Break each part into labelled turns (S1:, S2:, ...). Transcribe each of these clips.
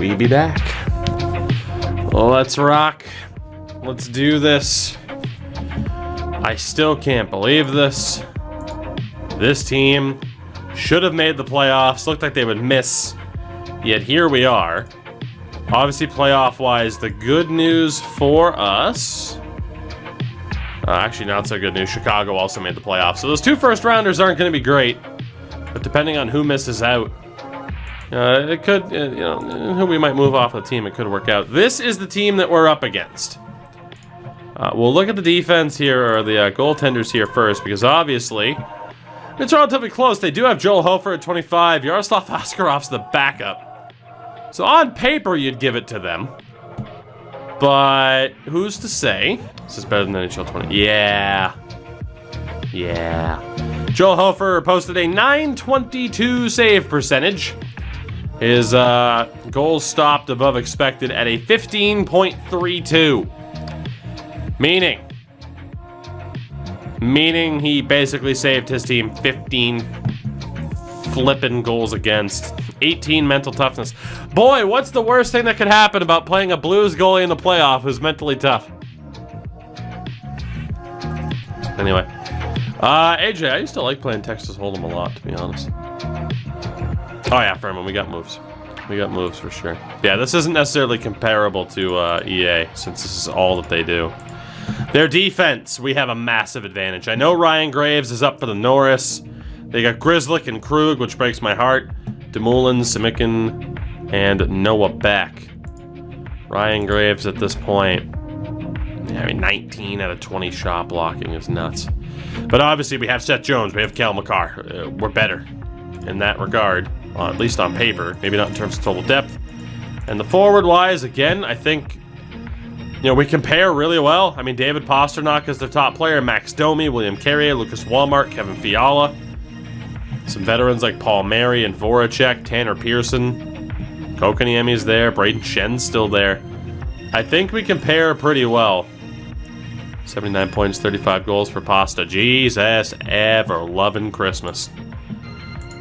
S1: we be back. Let's rock. Let's do this. I still can't believe this. This team should have made the playoffs. Looked like they would miss. Yet here we are. Obviously, playoff-wise, the good news for us... actually, not so good news. Chicago also made the playoffs. So those two first-rounders aren't going to be great. But depending on who misses out, it could, who we might move off the team, it could work out. This is the team that we're up against. We'll look at the defense here, or the goaltenders here first, because obviously it's relatively close. They do have Joel Hofer at 25. Yaroslav Askarov's the backup. So on paper, you'd give it to them. But who's to say? This is better than NHL 20. Yeah. Joel Hofer posted a .922 save percentage. His goals stopped above expected at a 15.32. Meaning he basically saved his team 15 flippin' goals against. 18 mental toughness. Boy, what's the worst thing that could happen about playing a Blues goalie in the playoff who's mentally tough? Anyway. AJ, I used to like playing Texas Hold'em a lot, to be honest. Oh yeah, Furman, we got moves. We got moves for sure. Yeah, this isn't necessarily comparable to EA, since this is all that they do. Their defense, we have a massive advantage. I know Ryan Graves is up for the Norris. They got Grzelcyk and Krug, which breaks my heart. Dumoulin, Simikin, and Noah Beck. Ryan Graves at this point, 19 out of 20 shot blocking is nuts. But obviously we have Seth Jones, we have Cal McCarr. We're better in that regard, at least on paper. Maybe not in terms of total depth. And the forward-wise, again, I think we compare really well. I mean, David Pastrnak is their top player. Max Domi, William Carrier, Lucas Walmart, Kevin Fiala. Some veterans like Paul Mary and Voracek, Tanner Pearson. Kokaniemi's there. Braden Shen's still there. I think we compare pretty well. 79 points, 35 goals for Pasta. Jesus ever loving Christmas.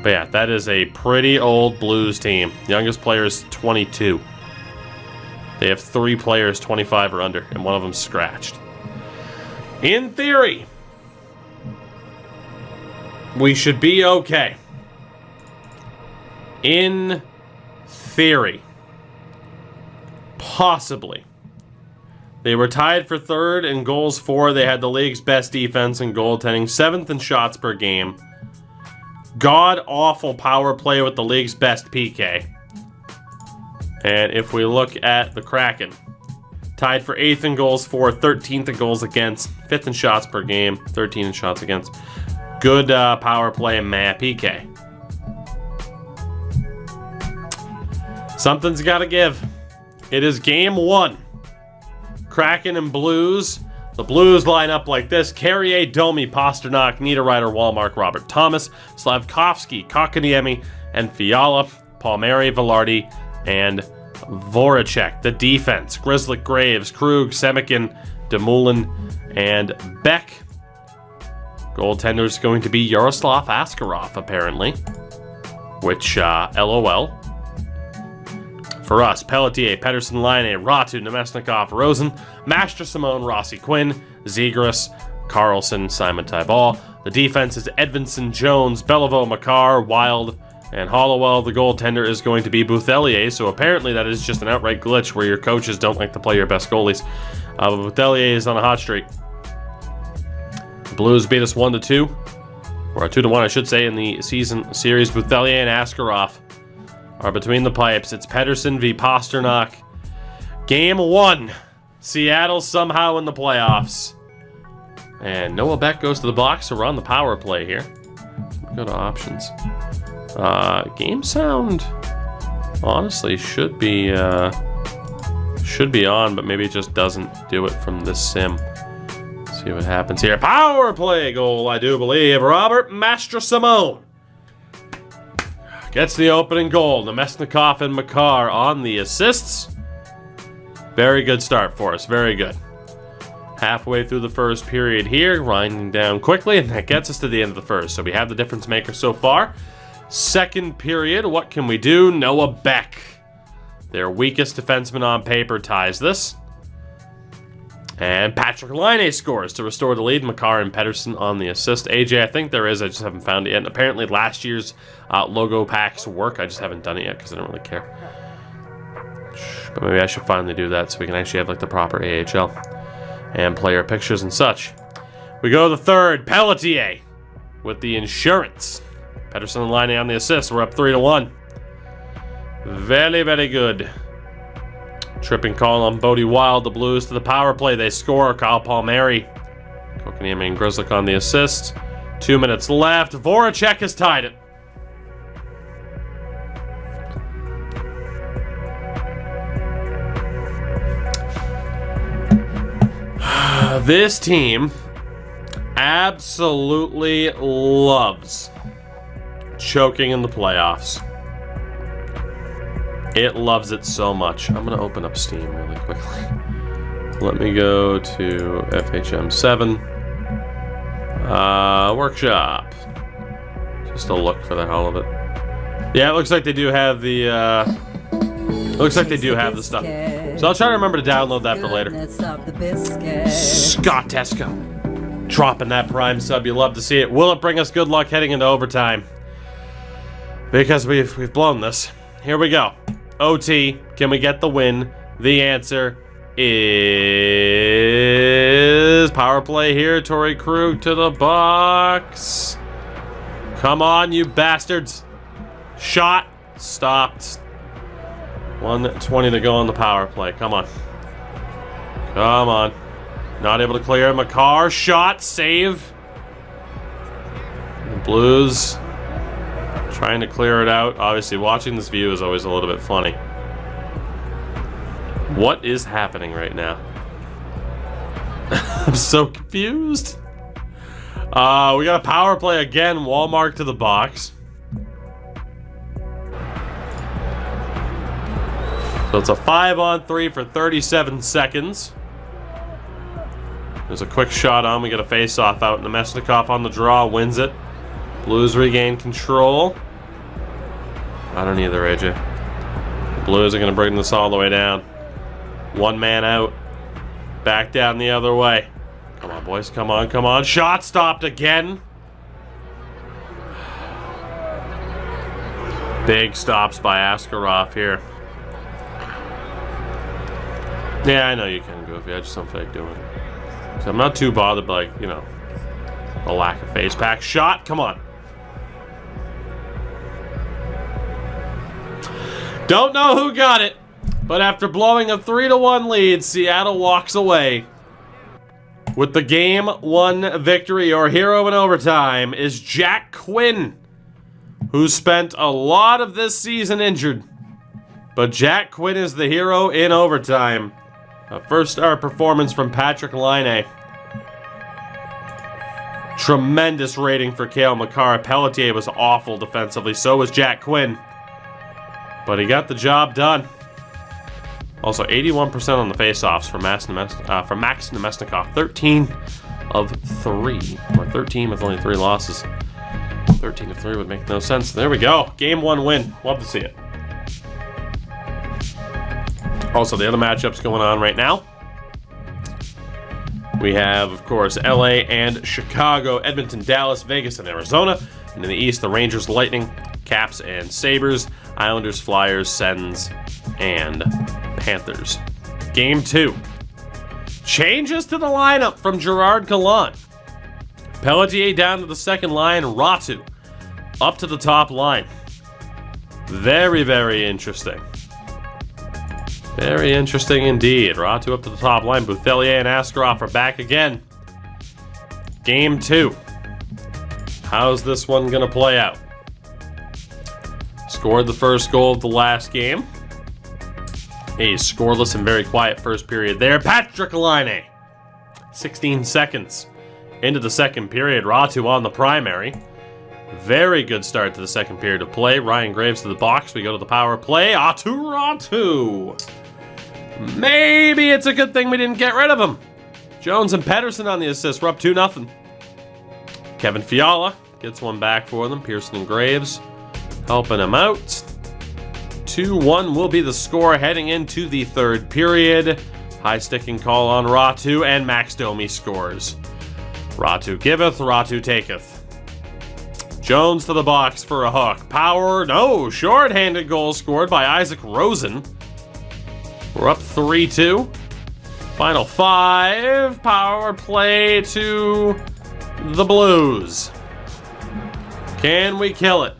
S1: But yeah, that is a pretty old Blues team. Youngest player is 22. They have 3 players 25 or under, and one of them scratched. In theory, we should be okay. In theory. Possibly. They were tied for 3rd in goals for. They had the league's best defense and goaltending, 7th in shots per game. God-awful power play with the league's best PK. And if we look at the Kraken, tied for 8th in goals for, 13th in goals against, 5th in shots per game, 13 in shots against. Good power play and PK. Something's got to give. It is game 1. Kraken and Blues. The Blues line up like this. Carrier, Domi, Pastrnak, Niederreiter, Walmart, Robert Thomas, Slavkovsky, Kokaniemi, and Fiala, Palmieri, Velarde, and Voracek. The defense, Grzelcyk, Graves, Krug, Semikin, Dumoulin, and Beck. Goaltender is going to be Yaroslav Askarov, apparently. Which, LOL. For us, Pelletier, Pedersen, Laine, Ratu, Nemesnikov, Rosen, Master Simone, Rossi Quinn, Zegras, Carlson, Simon Tyball. The defense is Edvinson, Jones, Beliveau, Makar, Wild, and Hollowell. The goaltender is going to be Bouthelier, so apparently that is just an outright glitch where your coaches don't like to play your best goalies. But Bouthelier is on a hot streak. The Blues beat us 1-2, or 2-1 I should say, in the season series. Bouthelier and Askarov are between the pipes. It's Pedersen v. Pastrnak. Game 1. Seattle somehow in the playoffs. And Noah Beck goes to the box, so we're on the power play here. Go to options. Game sound, honestly, should be on, but maybe it just doesn't do it from this sim. Let's see what happens here. Power play goal, I do believe. Robert Mastrosimone gets the opening goal. Nemesnikov and Makar on the assists. Very good start for us. Very good. Halfway through the first period here, winding down quickly, and that gets us to the end of the first. So we have the difference maker so far. Second period, what can we do? Noah Beck. Their weakest defenseman on paper ties this. And Patrick Laine scores to restore the lead. Makar and Pettersson on the assist. AJ, I think there is. I just haven't found it yet. And apparently last year's logo packs work. I just haven't done it yet because I don't really care. But maybe I should finally do that so we can actually have like the proper AHL and player pictures and such. We go to the third. Pelletier with the insurance. Pettersson and Laine on the assist. We're up 3-1. Very, very good. Tripping call on Bodie Wild. The Blues to the power play. They score. Kyle Palmieri. Kotkaniemi and Grzelcyk on the assist. 2 minutes left. Voracek has tied it. This team absolutely loves choking in the playoffs. It loves it so much. I'm going to open up Steam really quickly. Let me go to FHM7. Workshop. Just a look for the hell of it. Yeah, it looks like they do have the, stuff. So I'll try to remember to download that for later. Scott Tesco. Dropping that Prime sub. You love to see it. Will it bring us good luck heading into overtime? Because we've blown this. Here we go. OT, can we get the win? The answer is power play here. Torrey Krug to the box. Come on, you bastards. Shot. Stopped. 1:20 to go on the power play. Come on. Come on. Not able to clear. Makar. Shot. Save. The Blues trying to clear it out. Obviously, watching this view is always a little bit funny. What is happening right now? I'm so confused. We got a power play again. Walmart to the box. So it's a 5-on-3 for 37 seconds. There's a quick shot on. We get a face-off out. Nemesnikov on the draw. Wins it. Blues regain control. I don't either, AJ. The Blues are going to bring this all the way down. One man out. Back down the other way. Come on, boys. Come on, come on. Shot stopped again. Big stops by Askarov here. Yeah, I know you can, Goofy. I just don't feel like doing it. So I'm not too bothered by, like, you know, the lack of face pack. Shot. Come on. Don't know who got it, but after blowing a 3-1 lead, Seattle walks away with the Game 1 victory. Our hero in overtime is Jack Quinn, who spent a lot of this season injured. But Jack Quinn is the hero in overtime. A first-star performance from Patrick Laine. Tremendous rating for Cale Makar. Pelletier was awful defensively. So was Jack Quinn. But he got the job done. Also, 81% on the faceoffs for Max Nemesnikov. 13 of 3. Or 13 with only 3 losses. 13 of 3 would make no sense. There we go. Game 1 win. Love to see it. Also, the other matchups going on right now. We have, of course, LA and Chicago, Edmonton, Dallas, Vegas, and Arizona. And in the East, the Rangers, Lightning, Caps, and Sabres, Islanders, Flyers, Sens, and Panthers. Game 2. Changes to the lineup from Gerard Gallant. Pelletier down to the second line, Ratu up to the top line. Very, very interesting. Very interesting indeed. Ratu up to the top line. Bouthelier and Askarov are back again. Game 2. How's this one going to play out? Scored the first goal of the last game. A scoreless and very quiet first period there. Patrick Laine. 16 seconds into the second period. Ratu on the primary. Very good start to the second period of play. Ryan Graves to the box. We go to the power play. Ratu. Maybe it's a good thing we didn't get rid of him. Jones and Pettersson on the assist. We're up 2-0. Kevin Fiala gets one back for them. Pearson and Graves helping him out. 2-1 will be the score heading into the third period. High sticking call on Ratu, and Max Domi scores. Ratu giveth, Ratu taketh. Jones to the box for a hook. Power, no, short-handed goal scored by Isaac Rosen. We're up 3-2. Final 5. Power play to the Blues. Can we kill it?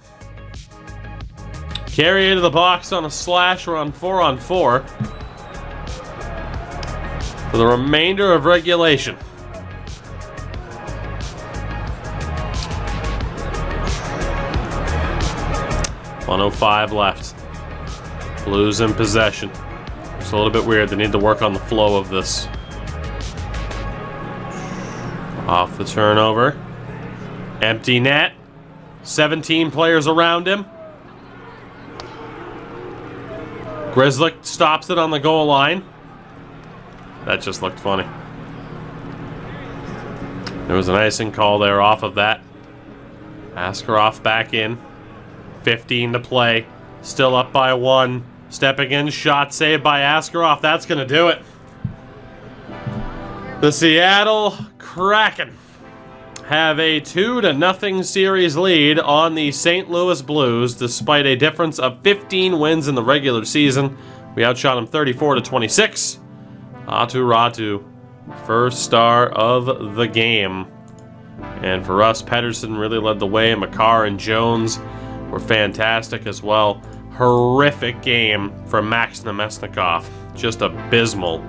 S1: Carry into the box on a slash or on 4-on-4 for the remainder of regulation. .105 left. Blues in possession. It's a little bit weird. They need to work on the flow of this. Off the turnover. Empty net. 17 players around him. Grizzlick stops it on the goal line. That just looked funny. There was an icing call there off of that. Askarov back in. 15 to play. Still up by 1. Stepping in, shot saved by Askarov. That's going to do it. The Seattle Kraken have a 2-0 series lead on the St. Louis Blues, despite a difference of 15 wins in the regular season. We outshot them 34-26. Ratu, first star of the game. And for us, Pedersen really led the way, and Makar and Jones were fantastic as well. Horrific game from Max Nemesnikov. Just abysmal.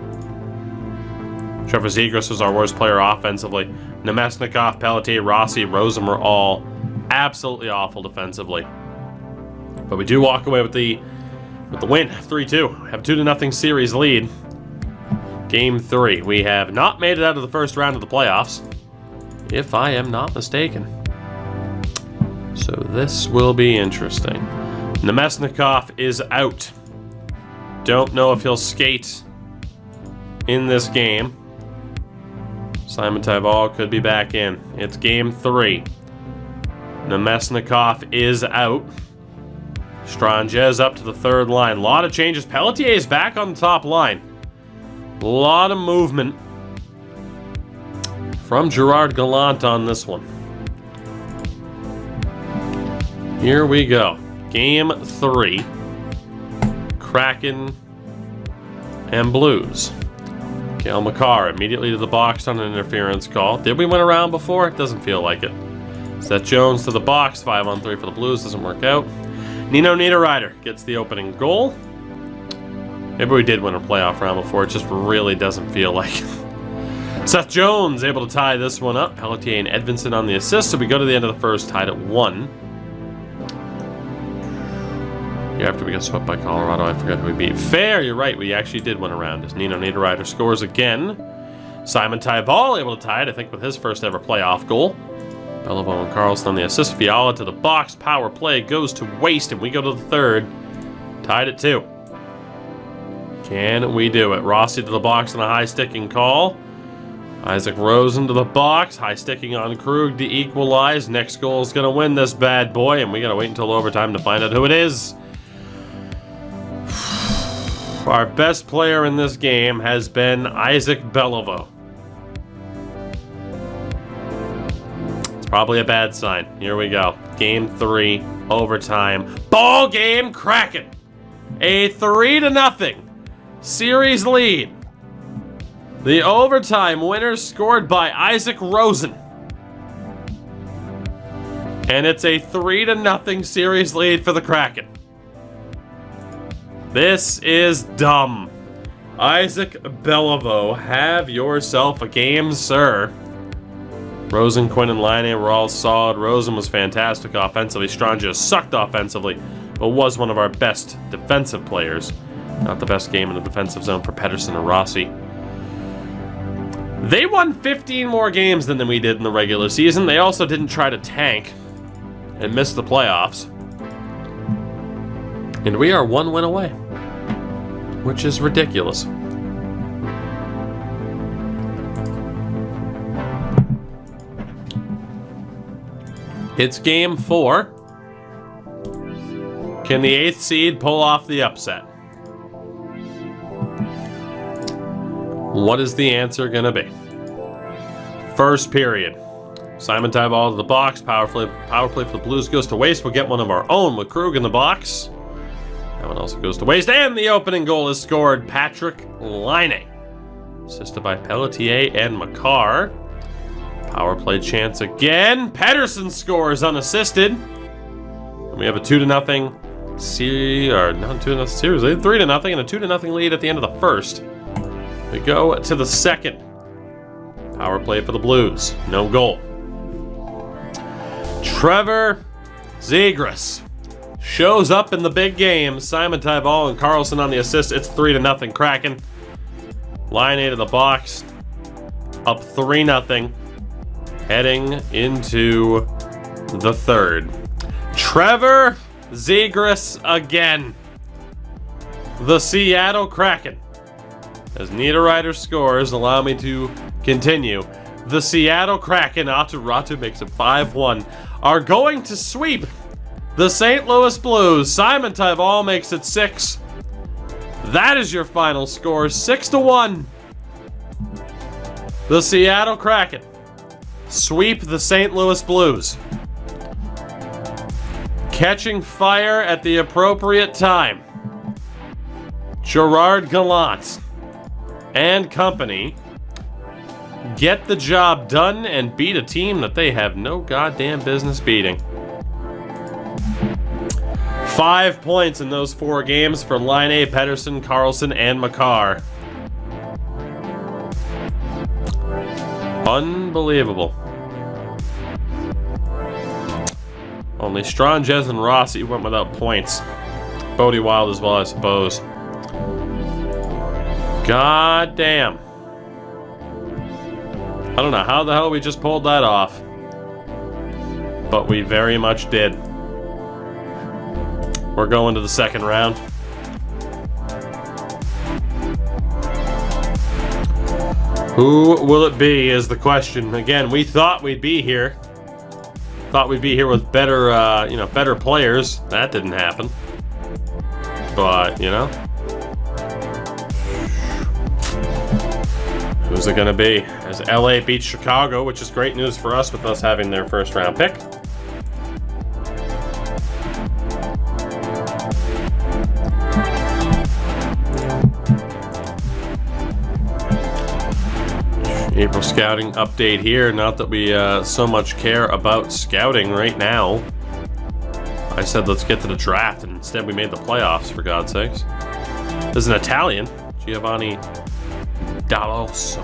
S1: Trevor Zegras was our worst player offensively. Nemesnikov, Pelletier, Rossi, Rosen were all absolutely awful defensively. But we do walk away with the win, 3-2. Have a 2-0 series lead. Game 3. We have not made it out of the first round of the playoffs, if I am not mistaken. So this will be interesting. Nemesnikov is out. Don't know if he'll skate in this game. Simon Tyval could be back in. It's game 3. Nemesnikov is out. Stranges up to the third line. A lot of changes. Pelletier is back on the top line. A lot of movement from Gerard Gallant on this one. Here we go. Game 3. Kraken and Blues. Cale Makar immediately to the box on an interference call. Did we win a round before? It doesn't feel like it. Seth Jones to the box. 5-on-3 for the Blues. Doesn't work out. Nino Niederreiter gets the opening goal. Maybe we did win a playoff round before. It just really doesn't feel like it. Seth Jones able to tie this one up. Pelletier and Edvinsson on the assist. So we go to the end of the first, tied at 1. After we got swept by Colorado, I forgot who we beat. Fair, you're right. We actually did win a round as Nino Niederreiter scores again. Simon Tyval able to tie it, I think, with his first ever playoff goal. Beliveau and Carlson on the assist. Fiala to the box. Power play goes to waste, and we go to the third. Tied at 2. Can we do it? Rossi to the box on a high sticking call. Isaac Rosen to the box. High sticking on Krug to equalize. Next goal is going to win this bad boy, and we got to wait until overtime to find out who it is. Our best player in this game has been Isaac Beliveau. It's probably a bad sign. Here we go. Game 3, overtime. Ball game, Kraken. A 3-0 series lead. The overtime winner scored by Isaac Rosen. And it's a 3-0 series lead for the Kraken. This is dumb. Isaac Beliveau, have yourself a game, sir. Rosen, Quinn, and Laine were all solid. Rosen was fantastic offensively. Strange sucked offensively, but was one of our best defensive players. Not the best game in the defensive zone for Pedersen and Rossi. They won 15 more games than we did in the regular season. They also didn't try to tank and miss the playoffs. And we are 1 win away, which is ridiculous. It's game 4. Can the 8th seed pull off the upset? What is the answer going to be? First period. Simon Tyball to the box. Power play for the Blues goes to waste. We'll get one of our own with Krug in the box. That one also goes to waste. And the opening goal is scored. Patrick Laine. Assisted by Pelletier and Makar. Power play chance again. Pedersen scores unassisted. And we have a 2-0 series, or not 2-0 series, 3-0 and a 2-0 lead at the end of the first. We go to the second. Power play for the Blues. No goal. Trevor Zegras shows up in the big game. Simon Tyball and Carlson on the assist. It's 3-0 Kraken. Line 8 of the box. Up 3-0. Heading into the third. Trevor Zegras again. The Seattle Kraken. As Niederreiter scores, allow me to continue. The Seattle Kraken, Ratu makes it 5-1, are going to sweep the St. Louis Blues. Simon Tyball makes it 6. That is your final score, 6-1. The Seattle Kraken sweep the St. Louis Blues. Catching fire at the appropriate time. Gerard Gallant and company get the job done and beat a team that they have no goddamn business beating. 5 points in those 4 games for Laine, Pedersen, Carlson, and Makar. Unbelievable. Only Stranges and Rossi went without points. Bodie Wild as well, I suppose. God damn. I don't know how the hell we just pulled that off. But we very much did. We're going to the second round. Who will it be is the question. Again, we thought we'd be here. Thought we'd be here with better, better players. That didn't happen. But, who's it going to be? As LA beats Chicago, which is great news for us with us having their first round pick. April scouting update here. Not that we so much care about scouting right now. I said let's get to the draft, and instead we made the playoffs, for God's sakes. There's an Italian, Giovanni Daloso.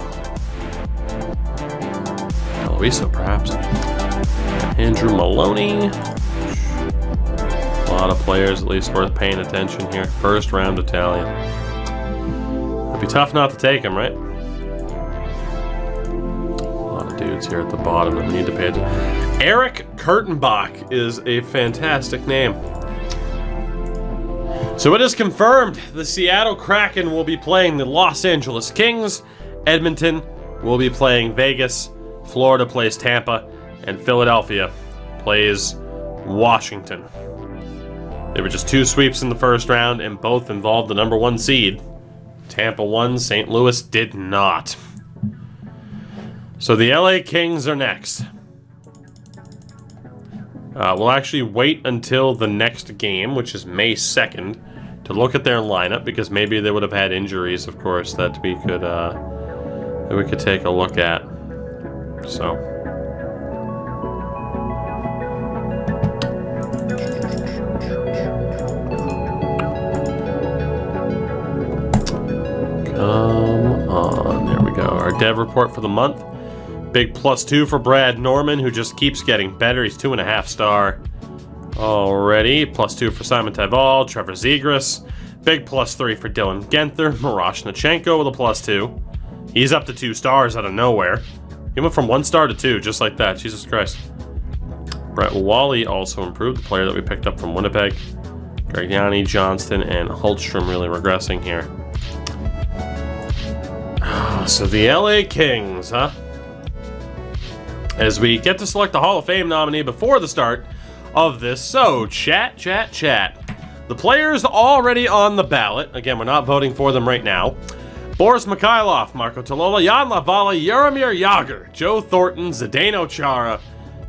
S1: Daloiso, perhaps. Andrew Maloney. A lot of players at least worth paying attention here. First round Italian. It'd be tough not to take him, right? Dudes here at the bottom that we need to pay attention. Eric Kurtenbach is a fantastic name. So it is confirmed the Seattle Kraken will be playing the Los Angeles Kings, Edmonton will be playing Vegas, Florida plays Tampa, and Philadelphia plays Washington. There were just 2 sweeps in the first round, and both involved the number 1 seed. Tampa won, St. Louis did not. So the LA Kings are next. We'll actually wait until the next game, which is May 2nd, to look at their lineup, because maybe they would have had injuries, of course, that we could take a look at. So. Come on, there we go. Our dev report for the month. Big +2 for Brad Norman, who just keeps getting better. He's 2.5 star already. +2 for Simon Tyball, Trevor Zegras. Big +3 for Dylan Genther. Miroshnichenko with a +2. He's up to 2 stars out of nowhere. He went from 1 star to 2, just like that. Jesus Christ. Brett Wally also improved, the player that we picked up from Winnipeg. Gargani, Johnston, and Hultstrom really regressing here. So the LA Kings, huh? As we get to select the Hall of Fame nominee before the start of this. So, chat. The players already on the ballot, again, we're not voting for them right now. Boris Mikhailov, Marco Tolola, Jan Lavala, Jaromir Jagr, Joe Thornton, Zdeno Chara,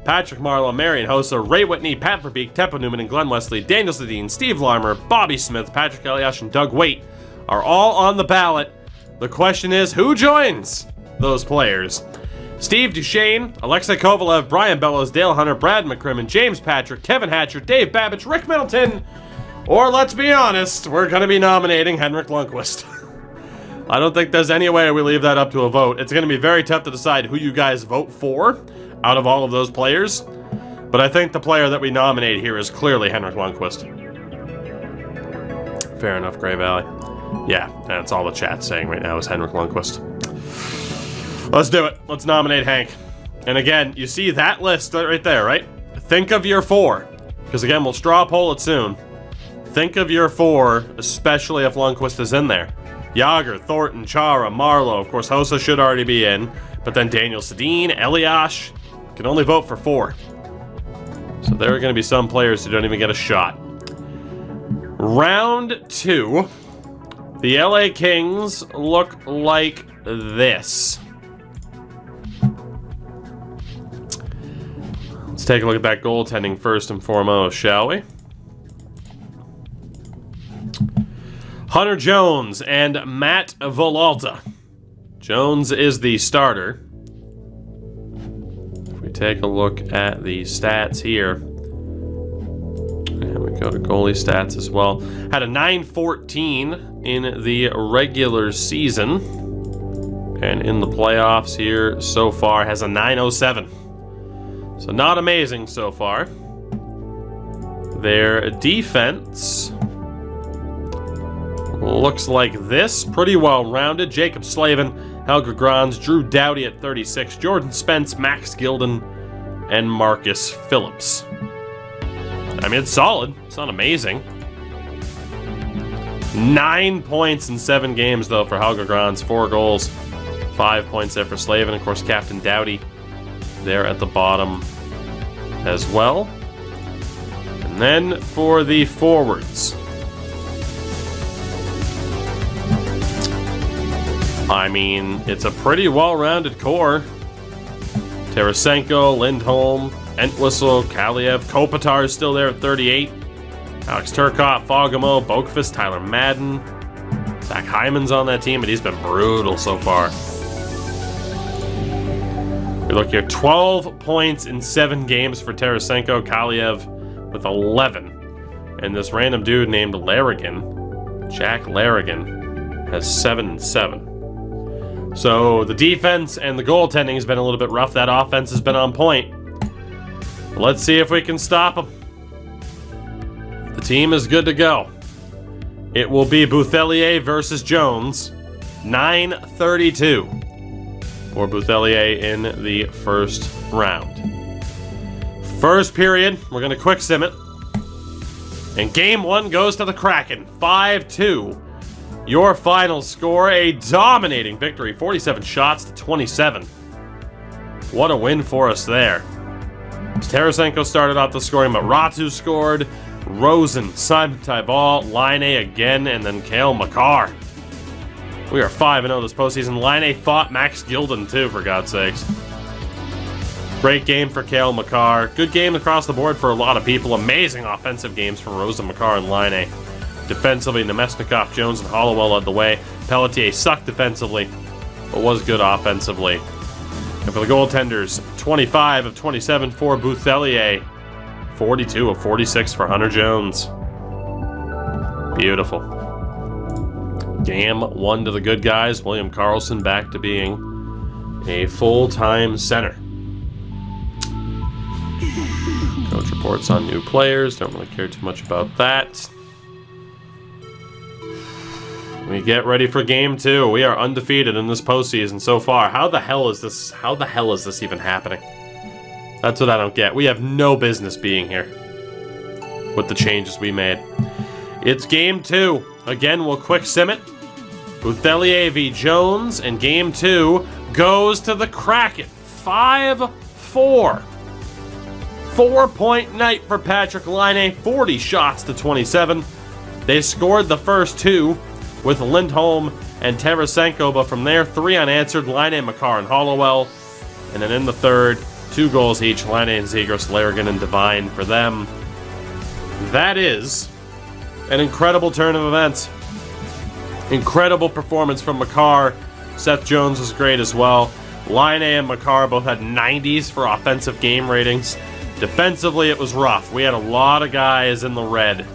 S1: Patrick Marleau, Marian Hossa, Ray Whitney, Pat Verbeek, Teppo Newman, and Glenn Wesley, Daniel Sedin, Steve Larmer, Bobby Smith, Patrick Eliash, and Doug Waite are all on the ballot. The question is, who joins those players? Steve Duchesne, Alexei Kovalev, Brian Bellows, Dale Hunter, Brad McCrimmon, James Patrick, Kevin Hatcher, Dave Babbage, Rick Middleton, or let's be honest, we're going to be nominating Henrik Lundqvist. I don't think there's any way we leave that up to a vote. It's going to be very tough to decide who you guys vote for out of all of those players. But I think the player that we nominate here is clearly Henrik Lundqvist. Fair enough, Grey Valley. Yeah, that's all the chat's saying right now is Henrik Lundqvist. Let's do it. Let's nominate Hank. And again, you see that list right there, right? Think of your 4. Because again, we'll straw poll it soon. Think of your 4, especially if Lundqvist is in there. Jagr, Thornton, Chara, Marleau. Of course, Hossa should already be in. But then Daniel Sedin, Eliash. Can only vote for 4. So there are going to be some players who don't even get a shot. Round 2. The LA Kings look like this. Let's take a look at that goaltending first and foremost, shall we? Hunter Jones and Matt Villalta. Jones is the starter. If we take a look at the stats here, and we go to goalie stats as well. Had a .914 in the regular season, and in the playoffs here so far has a .907. So not amazing so far. Their defense looks like this. Pretty well-rounded. Jacob Slavin, Helga Grans, Drew Doughty at 36, Jordan Spence, Max Gilden, and Marcus Phillips. I mean, it's solid. It's not amazing. 9 points in 7 games, though, for Helga Grans. 4 goals. 5 points there for Slavin. Of course, Captain Doughty there at the bottom as well. And then for the forwards. I mean, it's a pretty well-rounded core. Tarasenko, Lindholm, Entwistle, Kaliev, Kopitar is still there at 38. Alex Turcotte, Fogamo, Boakfist, Tyler Madden. Zach Hyman's on that team, but he's been brutal so far. We look here, 12 points in 7 games for Tarasenko, Kaliev with 11. And this random dude named Larrigan, Jack Larrigan, has 7 and 7. So the defense and the goaltending has been a little bit rough. That offense has been on point. Let's see if we can stop them. The team is good to go. It will be Bouthelier versus Jones. 9:32 for Bouthelier in the first round. First period, we're going to quick sim it. And game 1 goes to the Kraken. 5-2. Your final score, a dominating victory. 47 shots to 27. What a win for us there. Tarasenko started off the scoring, but Ratu scored. Rosen, Simon Tyval, Line again, and then Cale Makar. We are 5-0 this postseason. Line fought Max Gilden, too, for God's sakes. Great game for Cale Makar. Good game across the board for a lot of people. Amazing offensive games from Rosen, Makar, and Line. Defensively, Nemesnikov, Jones, and Hollowell led the way. Pelletier sucked defensively, but was good offensively. And for the goaltenders, 25 of 27 for Bouthelier. 42 of 46 for Hunter Jones. Beautiful. Game 1 to the good guys. William Karlsson back to being a full-time center. Coach reports on new players. Don't really care too much about that. We get ready for game 2. We are undefeated in this postseason so far. How the hell is this even happening? That's what I don't get. We have no business being here with the changes we made. It's game 2. Again, we'll quick sim it. Bouthelier v. Jones, and game 2 goes to the Kraken. 5-4. 4-point night for Patrick Laine. 40 shots to 27. They scored the first 2 with Lindholm and Tarasenko, but from there, 3 unanswered, Laine, Makar, and Hollowell. And then in the third, 2 goals each, Laine and Zegras, Larrigan, and Devine for them. That is an incredible turn of events. Incredible performance from Makar. Seth Jones was great as well. Laine and Makar both had 90s for offensive game ratings. Defensively, it was rough. We had a lot of guys in the red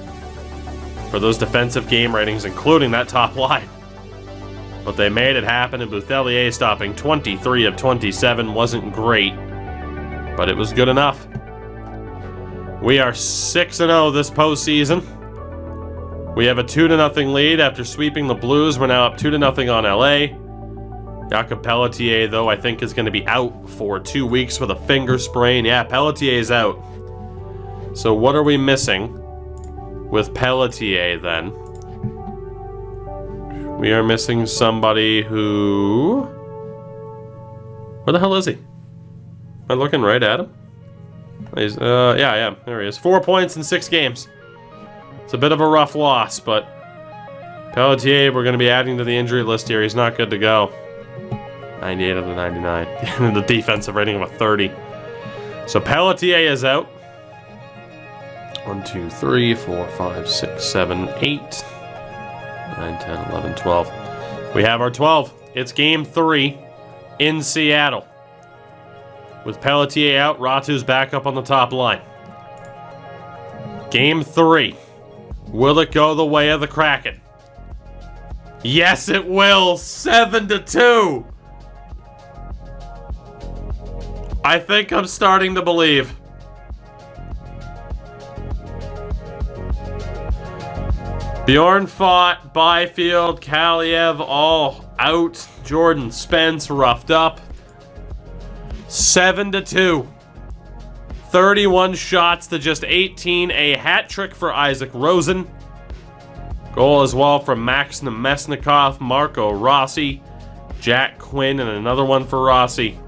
S1: for those defensive game ratings, including that top line. But they made it happen, and Bouthelier stopping 23 of 27 wasn't great, but it was good enough. We are 6-0 this postseason. We have a 2-0 lead after sweeping the Blues. We're now up 2-0 on LA. Jakob Pelletier, though, I think is going to be out for 2 weeks with a finger sprain. Yeah, Pelletier is out. So what are we missing with Pelletier then? We are missing somebody who... Where the hell is he? Am I looking right at him? He's, yeah, there he is. 4 points in 6 games. It's a bit of a rough loss, but Pelletier, we're going to be adding to the injury list here. He's not good to go. 98 out of 99. And the defensive rating of a 30. So Pelletier is out. 1, 2, 3, 4, 5, 6, 7, 8, 9, 10, 11, 12. We have our 12. It's game 3 in Seattle. With Pelletier out, Ratu's back up on the top line. Game 3. Will it go the way of the Kraken? Yes, it will. 7-2. I think I'm starting to believe. Bjorn Fott, Byfield, Kaliev all out. Jordan Spence roughed up. 7-2. 31 shots to just 18. A hat trick for Isaac Rosen. Goal as well from Max Nemesnikov, Marco Rossi, Jack Quinn, and another one for Rossi.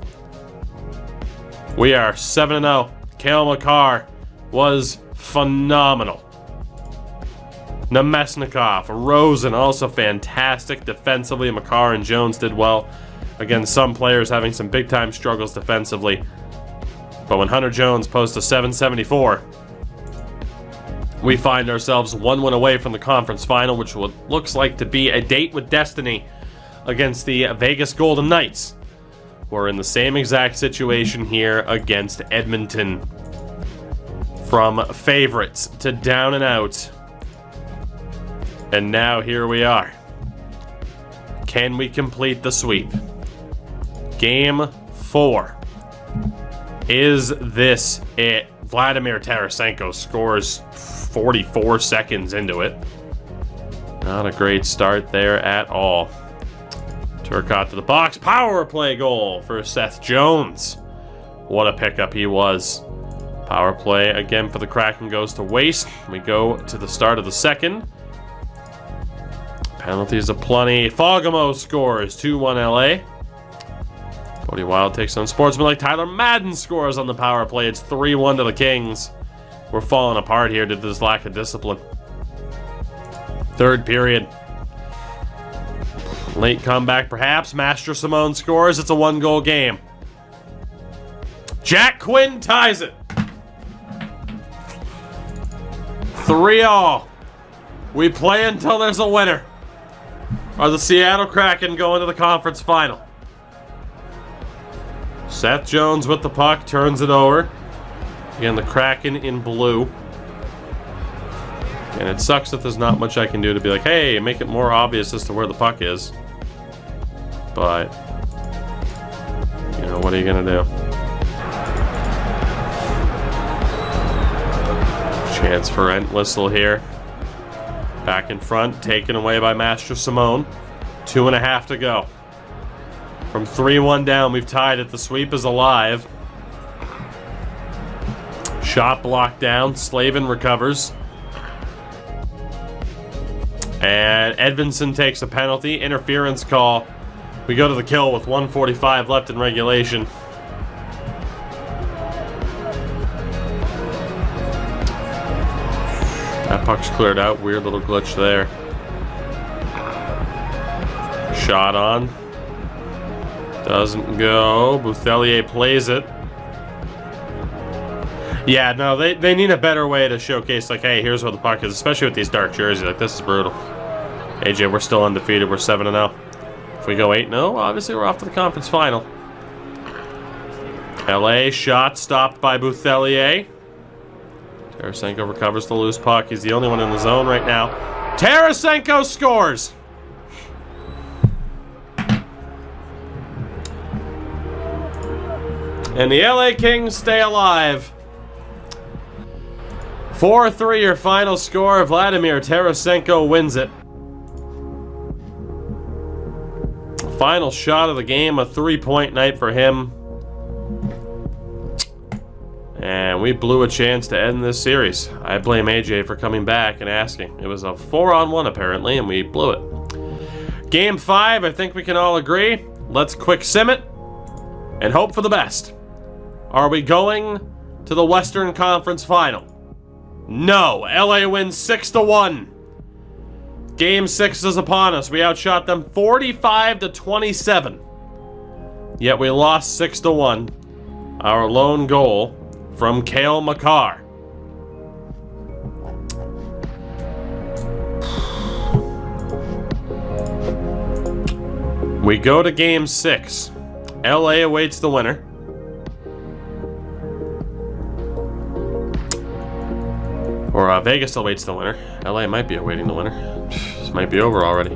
S1: We are 7-0. Cale Makar was phenomenal. Nemesnikov, Rosen also fantastic defensively. Makar and Jones did well. Again, some players having some big-time struggles defensively. But when Hunter Jones posts a 774, we find ourselves 1 win away from the conference final, which looks like to be a date with destiny against the Vegas Golden Knights. We're in the same exact situation here against Edmonton. From favorites to down and out. And now here we are. Can we complete the sweep? Game 4. Is this it? Vladimir Tarasenko scores 44 seconds into it. Not a great start there at all. Turcotte to the box. Power play goal for Seth Jones. What a pickup he was. Power play again for the Kraken goes to waste. We go to the start of the second. Penalties aplenty. Fogamo scores 2-1 LA. Cody Wild takes on sportsmanlike. Tyler Madden scores on the power play. It's 3-1 to the Kings. We're falling apart here due to this lack of discipline. Third period. Late comeback perhaps. Master Simone scores. It's a 1-goal game. Jack Quinn ties it. 3-all. We play until there's a winner. Are the Seattle Kraken going to the conference final? Seth Jones with the puck, turns it over. Again, the Kraken in blue. And it sucks that there's not much I can do to be like, hey, make it more obvious as to where the puck is. But, you know, what are you going to do? Chance for Entwistle here. Back in front, taken away by Master Simone. 2.5 to go. From 3-1 down, we've tied it. The sweep is alive. Shot blocked down. Slavin recovers. And Edvinsson takes a penalty. Interference call. We go to the kill with 1:45 left in regulation. That puck's cleared out. Weird little glitch there. Shot on. Doesn't go. Bouthelier plays it. Yeah, no, they need a better way to showcase, like, hey, here's where the puck is, especially with these dark jerseys. Like, this is brutal. AJ, we're still undefeated. We're 7-0. If we go 8-0, obviously we're off to the conference final. LA shot stopped by Bouthelier. Tarasenko recovers the loose puck. He's the only one in the zone right now. Tarasenko scores! And the LA Kings stay alive. 4-3 your final score. Vladimir Tarasenko wins it. Final shot of the game, a 3-point night for him. And we blew a chance to end this series. I blame AJ for coming back and asking. It was a 4-on-1 apparently, and we blew it. Game 5, I think we can all agree. Let's quick sim it and hope for the best. Are we going to the Western Conference Final? No. LA wins 6-1. Game 6 is upon us. We outshot them 45-27. Yet we lost 6-1. Our lone goal from Cale Makar. We go to Game 6. LA awaits the winner. Or Vegas awaits the winner. LA might be awaiting the winner. This might be over already.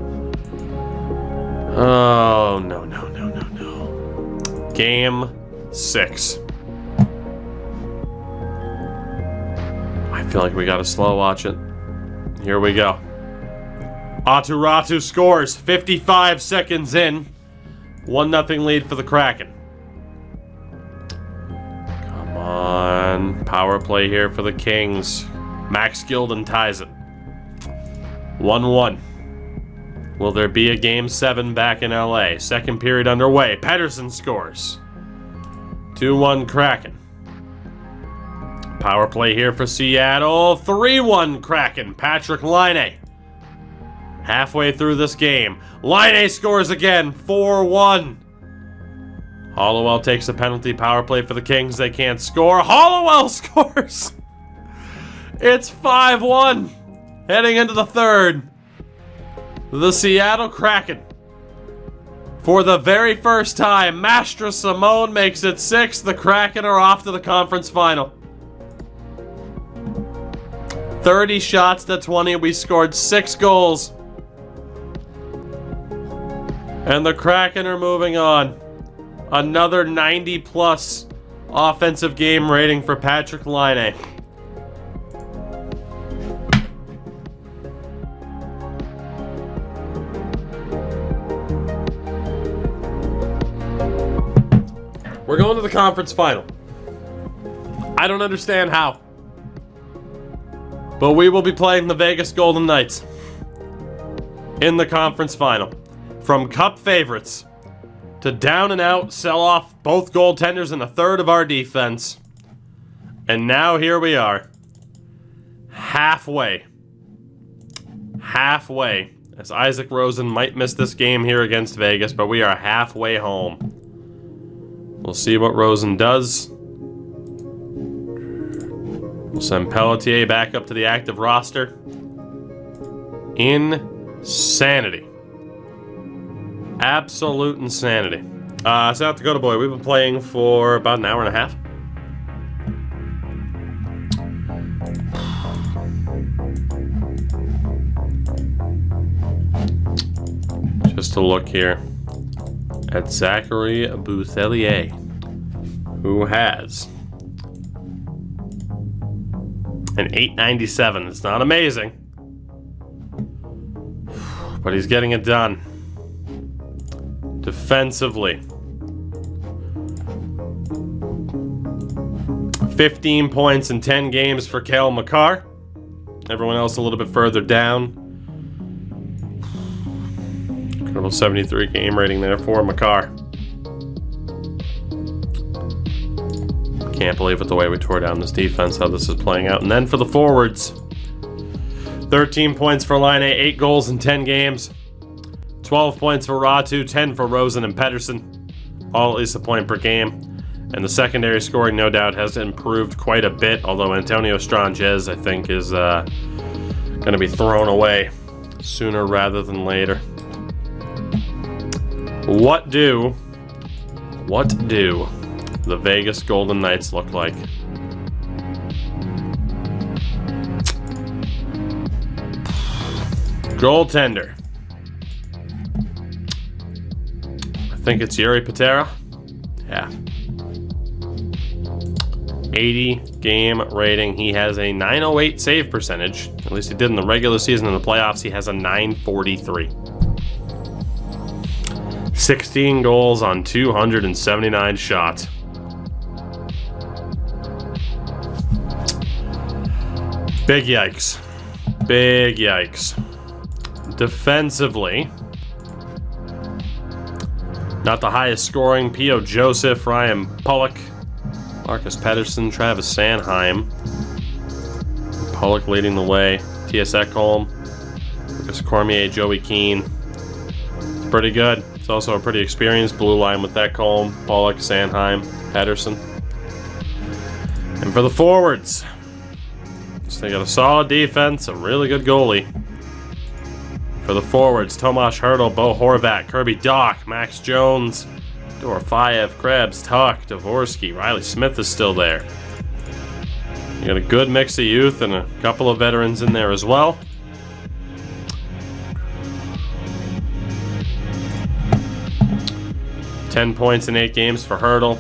S1: Oh, no. Game 6. I feel like we gotta slow watch it. Here we go. Aturatu scores 55 seconds in. 1-0 lead for the Kraken. Come on. Power play here for the Kings. Max Gilden ties it. 1-1. Will there be a Game 7 back in LA? Second period underway. Pettersson scores. 2-1 Kraken. Power play here for Seattle. 3-1 Kraken. Patrick Laine. Halfway through this game. Laine scores again. 4-1. Hollowell takes a penalty. Power play for the Kings. They can't score. Hollowell scores. It's 5-1. Heading into the third. The Seattle Kraken. For the very first time, Mastra Simone makes it 6. The Kraken are off to the conference final. 30 shots to 20. We scored 6 goals. And the Kraken are moving on. Another 90-plus offensive game rating for Patrick Laine. We're going to the conference final. I don't understand how. But we will be playing the Vegas Golden Knights in the conference final. From cup favorites to down and out, sell off both goaltenders and a third of our defense. And now here we are. Halfway. As Isaac Rosen might miss this game here against Vegas, but we are halfway home. We'll see what Rosen does. We'll send Pelletier back up to the active roster. Insanity. Absolute insanity. South Dakota boy, we've been playing for about an hour and a half. Just to look here at Zachary Bouthelier, who has an 897. It's not amazing, but he's getting it done. Defensively, 15 points in 10 games for Cale Makar. Everyone else a little bit further down. Incredible 73 game rating there for Makar. Can't believe it, the way we tore down this defense, how this is playing out. And then for the forwards, 13 points for Line A, 8 goals in 10 games. 12 points for Ratu, 10 for Rosen and Pedersen. All at least a point per game. And the secondary scoring, no doubt, has improved quite a bit, although Antonio Stranges, I think, is going to be thrown away sooner rather than later. What do the Vegas Golden Knights look like? Goaltender. I think it's Yuri Patera. Yeah. 80 game rating. He has a 908 save percentage. At least he did in the regular season. In the playoffs, he has a 943. 16 goals on 279 shots. Big yikes. Big yikes. Defensively, not the highest scoring. P.O. Joseph, Ryan Pulock, Marcus Pedersen, Travis Sanheim. Pulock leading the way. T.S. Ekholm, Lucas Cormier, Joey Keane. It's pretty good. It's also a pretty experienced blue line with Ekholm, Pulock, Sanheim, Pedersen. And for the forwards, so they got a solid defense, a really good goalie. For the forwards, Tomas Hertl, Bo Horvat, Kirby Dach, Max Jones, Dorofeyev, Krebs, Tuck, Dvorsky, Riley Smith is still there. You got a good mix of youth and a couple of veterans in there as well. $10 points in 8 games for Hertl.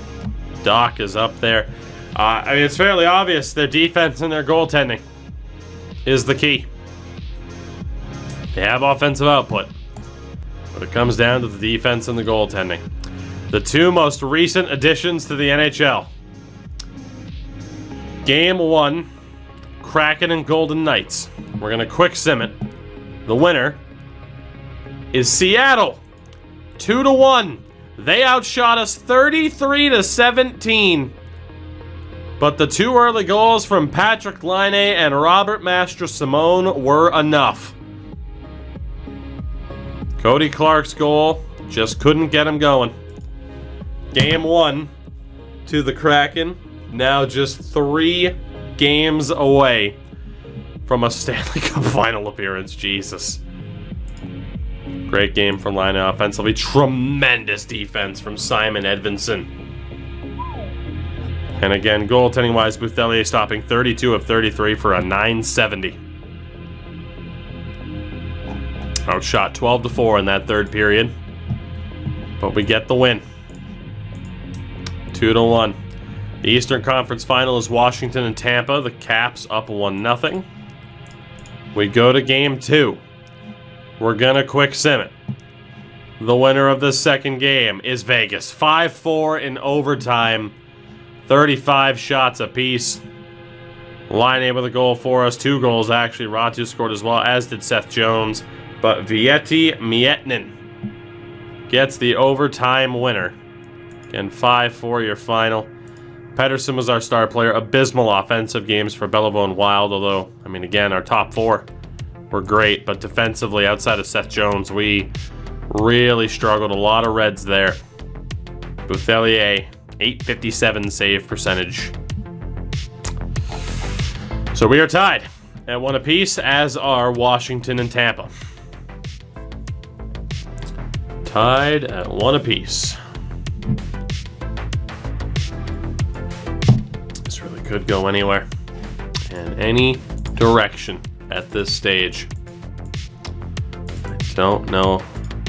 S1: Dach is up there. I mean, it's fairly obvious their defense and their goaltending is the key. They have offensive output, but it comes down to the defense and the goaltending. The two most recent additions to the NHL. Game 1, Kraken and Golden Knights. We're going to quick sim it. The winner is Seattle. 2-1. They outshot us 33-17. But the 2 early goals from Patrick Laine and Robert Mastrosimone were enough. Cody Clark's goal just couldn't get him going. Game 1 to the Kraken, now just 3 games away from a Stanley Cup final appearance. Jesus. Great game from Laine offensively. Tremendous defense from Simon Edvinsson. And again, goaltending-wise, Bouthelier stopping 32 of 33 for a .970. Outshot 12-4 in that third period. But we get the win. 2-1. The Eastern Conference Final is Washington and Tampa. The Caps up 1-0. We go to Game 2. We're gonna quick sim it. The winner of the second game is Vegas. 5-4 in overtime. 35 shots apiece. Laine with a goal for us. 2 goals, actually. Ratu scored as well, as did Seth Jones. But Vieti Miettinen gets the overtime winner. Again, 5-4 your final. Pedersen was our star player. Abysmal offensive games for Belleville and Wild, although, I mean, again, our top 4 were great. But defensively, outside of Seth Jones, we really struggled. A lot of reds there. Bouthelier, .857 save percentage. So we are tied at 1 apiece, as are Washington and Tampa. Tied at 1 apiece. This really could go anywhere in any direction at this stage. I don't know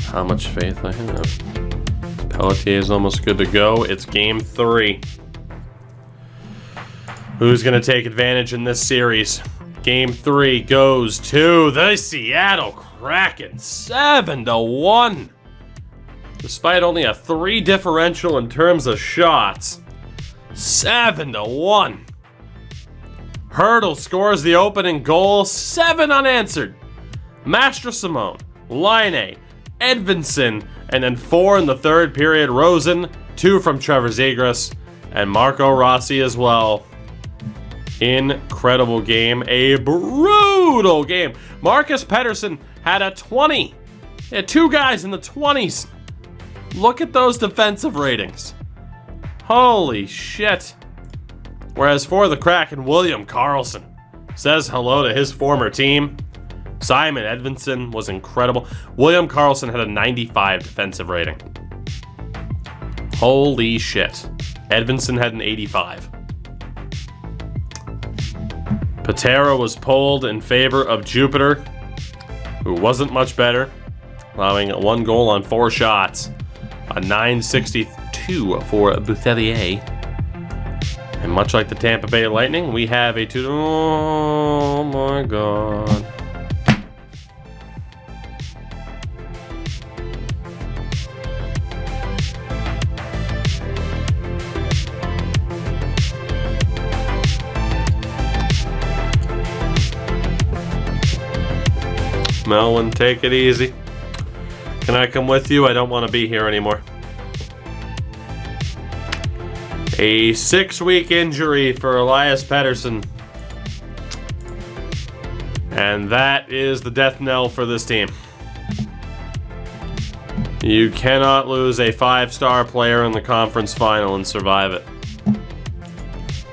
S1: how much faith I have. Pelletier is almost good to go. It's Game 3. Who's going to take advantage in this series? Game 3 goes to the Seattle Kraken. 7-1. Despite only a 3 differential in terms of shots. 7-1. Hertl scores the opening goal. 7 unanswered. Mastrosimone, Laine, Edvinsson, and then 4 in the third period. Rosen, 2 from Trevor Zegras, and Marco Rossi as well. Incredible game. A brutal game. Marcus Pettersson had a 20. He had 2 guys in the 20s. Look at those defensive ratings. Holy shit. Whereas for the Kraken, William Karlsson says hello to his former team. Simon Edvinsson was incredible. William Karlsson had a 95 defensive rating. Holy shit. Edvinsson had an 85. Patera was pulled in favor of Jupiter, who wasn't much better, allowing 1 goal on 4 shots. A 962 for Bouthelier. And much like the Tampa Bay Lightning, we have a 2... Oh my god. Melvin, take it easy. Can I come with you? I don't want to be here anymore. A 6-week injury for Elias Pettersson. And that is the death knell for this team. You cannot lose a 5-star player in the conference final and survive it.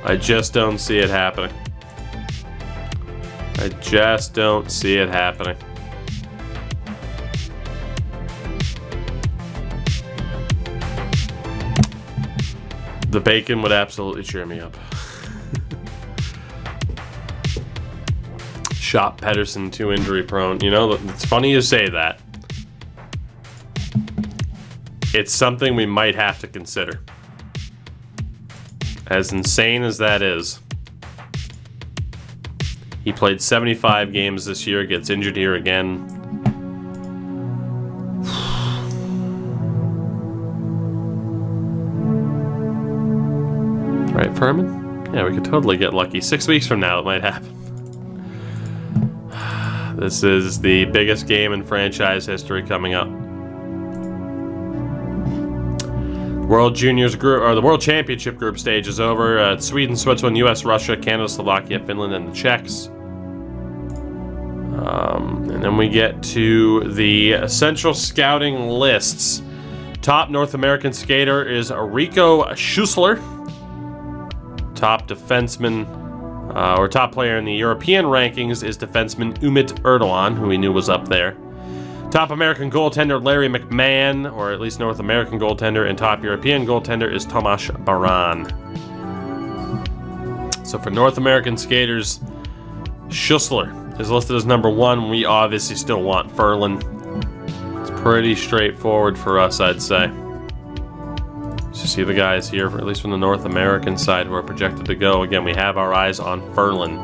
S1: I just don't see it happening. I just don't see it happening. The bacon would absolutely cheer me up. Shot Pettersson, 2 injury prone. You know, it's funny you say that. It's something we might have to consider. As insane as that is. He played 75 games this year, gets injured here again. Right, Furman? Yeah, we could totally get lucky. 6 weeks from now, it might happen. This is the biggest game in franchise history coming up. World Juniors group, or the World Championship group stage is over. Sweden, Switzerland, U.S., Russia, Canada, Slovakia, Finland, and the Czechs. And then we get to the essential scouting lists. Top North American skater is Rico Schussler. Top defenseman, or top player in the European rankings is defenseman Umit Erdogan, who we knew was up there. Top American goaltender Larry McMahon, or at least North American goaltender, and top European goaltender is Tomas Baran. So for North American skaters, Schussler is listed as number 1. We obviously still want Ferland. It's pretty straightforward for us, I'd say. You see the guys here, at least from the North American side, who are projected to go. Again, we have our eyes on Ferland.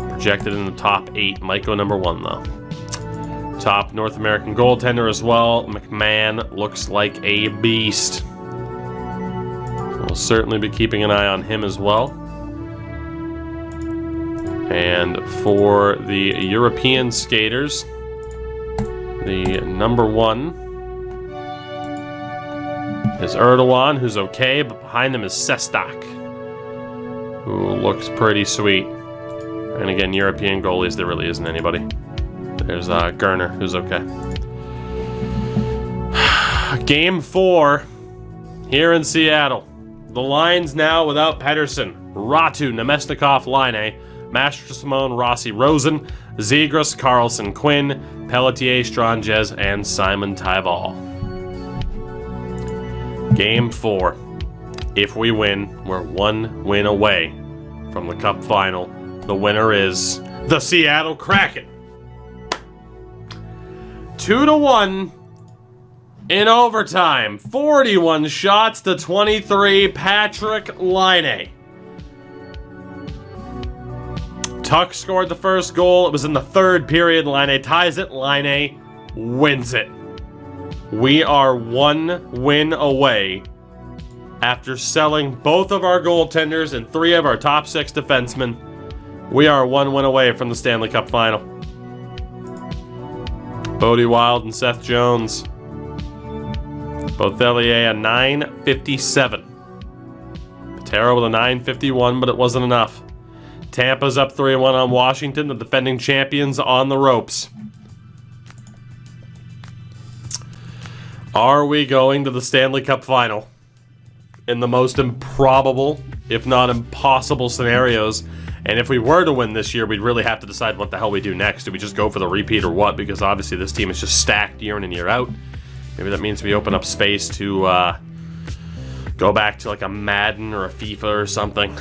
S1: Projected in the top 8. Might go number 1, though. Top North American goaltender as well. McMahon looks like a beast. We'll certainly be keeping an eye on him as well. And for the European skaters, the number 1 is Erdogan, who's okay, but behind them is Sestak, who looks pretty sweet. And again, European goalies, there really isn't anybody. There's Gerner, who's okay. Game 4 here in Seattle. The lines now without Pettersson. Ratu, Nemesnikov, Laine, Master Simone, Rossi, Rosen, Zegras, Karlsson, Quinn, Pelletier, Stranges, and Simon Tyval. Game 4. If we win, we're 1 win away from the Cup final. The winner is the Seattle Kraken. 2-1 in overtime. 41 shots to 23. Patrick Laine. Tuck scored the first goal. It was in the 3rd period. Laine ties it. Laine wins it. We are 1 win away after selling both of our goaltenders and 3 of our top 6 defensemen. We are 1 win away from the Stanley Cup final. Bodie Wild and Seth Jones. Bouthelier a 957. Patera with a 951, but it wasn't enough. Tampa's up 3-1 on Washington, the defending champions on the ropes. Are we going to the Stanley Cup Final? In the most improbable, if not impossible scenarios. And if we were to win this year, we'd really have to decide what the hell we do next. Do we just go for the repeat or what? Because obviously this team is just stacked year in and year out. Maybe that means we open up space to go back to like a Madden or a FIFA or something.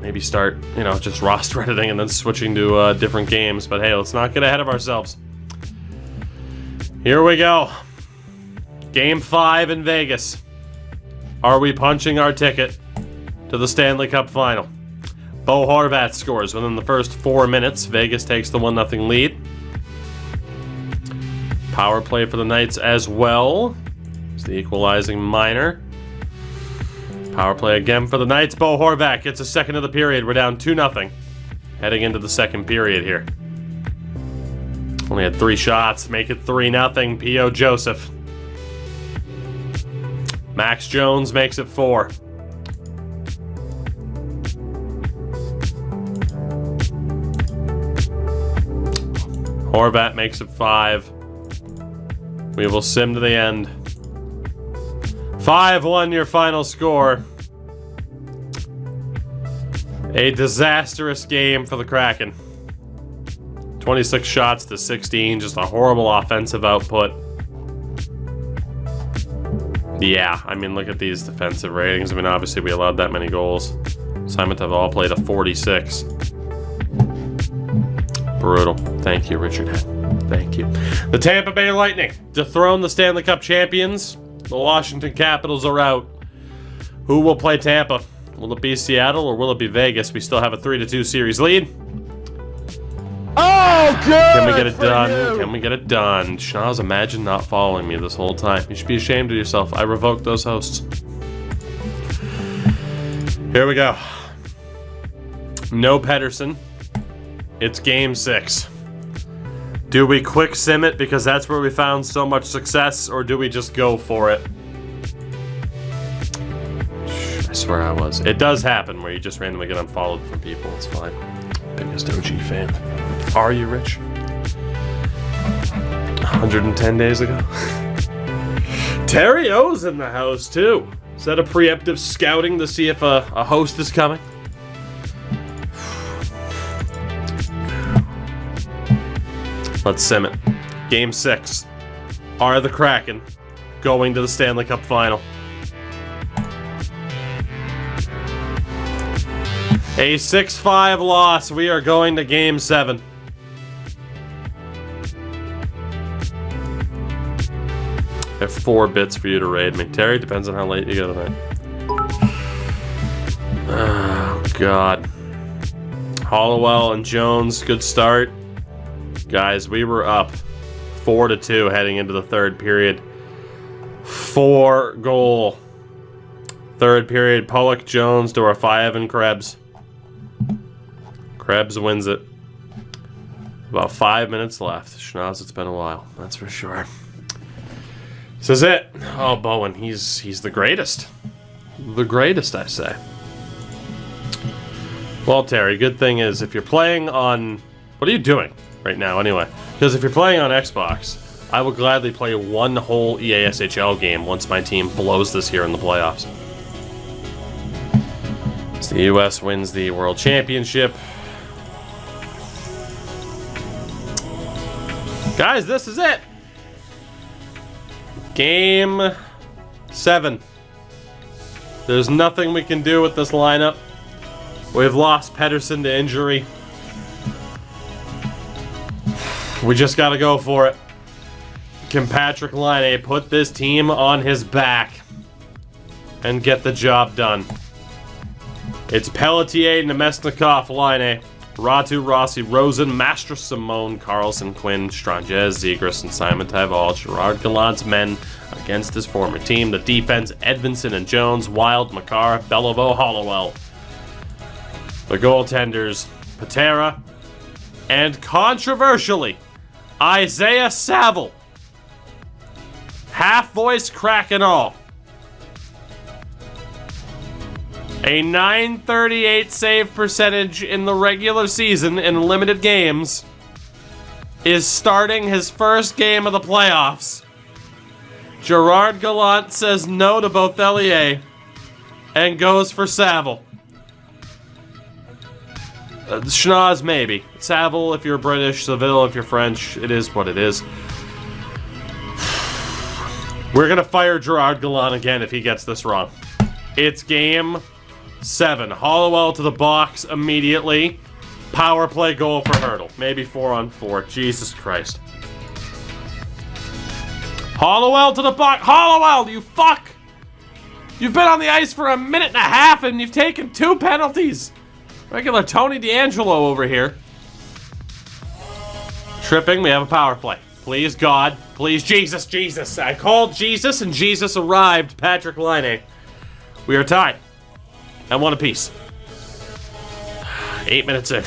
S1: Maybe start, just roster editing and then switching to different games. But hey, let's not get ahead of ourselves. Here we go. Game 5 in Vegas. Are we punching our ticket to the Stanley Cup Final? Bo Horvat scores within the first 4 minutes. Vegas takes the 1-0 lead. Power play for the Knights as well. It's the equalizing minor. Power play again for the Knights. Bo Horvat gets a second of the period. We're down 2-0. Heading into the second period here. Only had 3 shots. Make it 3-0. P.O. Joseph. Max Jones makes it 4. Horvat makes it 5. We will sim to the end. 5-1 your final score. A disastrous game for the Kraken. 26 shots to 16, just a horrible offensive output. Yeah, I mean, look at these defensive ratings. I mean, obviously we allowed that many goals. Simonov all played a 46. Brutal. Thank you, Richard Head. Thank you. The Tampa Bay Lightning dethrone the Stanley Cup champions. The Washington Capitals are out. Who will play Tampa? Will it be Seattle or will it be Vegas? We still have a 3-2 series lead.
S2: Oh, good!
S1: Can we get it done? Can we get it done? Schnauz, imagine not following me this whole time. You should be ashamed of yourself. I revoked those hosts. Here we go. No Pedersen. It's game 6. Do we quick sim it because that's where we found so much success, or do we just go for it? I swear I was. It does happen where you just randomly get unfollowed from people. It's fine. Biggest OG fan. Are you, Rich? 110 days ago. Terry O's in the house, too. Is that a preemptive scouting to see if a host is coming? Let's sim it. Game 6. Are the Kraken going to the Stanley Cup Final? A 6-5 loss. We are going to Game 7. I have 4 bits for you to raid me. Terry, depends on how late you go tonight. Oh, God. Hollowell and Jones, good start. Guys, we were up 4-2 heading into the third period. 4-goal. Third period, Pollock, Jones, Dorofeyev, and Krebs. Krebs wins it. About 5 minutes left. Schnauz, it's been a while, that's for sure. This is it. Oh, Bowen, he's the greatest. The greatest, I say. Well, Terry, good thing is if you're playing on... What are you doing right now, anyway? Because if you're playing on Xbox, I will gladly play one whole EA SHL game once my team blows this here in the playoffs. So the US wins the World Championship. Guys, this is it. Game 7. There's nothing we can do with this lineup. We've lost Pedersen to injury. We just gotta go for it. Can Patrick Laine put this team on his back and get the job done? It's Pelletier, Nemesnikov, Laine, Ratu, Rossi, Rosen, Master, Simone, Carlson, Quinn, Stranges, Zegras, and Simon Tyval. Gerard Gallant's men against his former team. The defense, Edvinson and Jones, Wild, Makar, Beliveau, Hollowell. The goaltenders, Patera, and controversially, Isaiah Saville. Half voice, crack and all. A 938 save percentage in the regular season in limited games is starting his first game of the playoffs. Gerard Gallant says no to Beauvillier and goes for Saville. Schnoz, maybe. Saville, if you're British. Seville, if you're French. It is what it is. We're going to fire Gerard Gallant again if he gets this wrong. It's game 7. Hollowell to the box immediately. Power play goal for Hurdle. Maybe 4-on-4. Jesus Christ. Hollowell to the box. Hollowell, you fuck! You've been on the ice for a minute and a half and you've taken 2 penalties. Regular Tony D'Angelo over here. Tripping, we have a power play. Please, God. Please, Jesus, Jesus. I called Jesus and Jesus arrived. Patrick Laine. We are tied. At 1 apiece. 8 minutes in.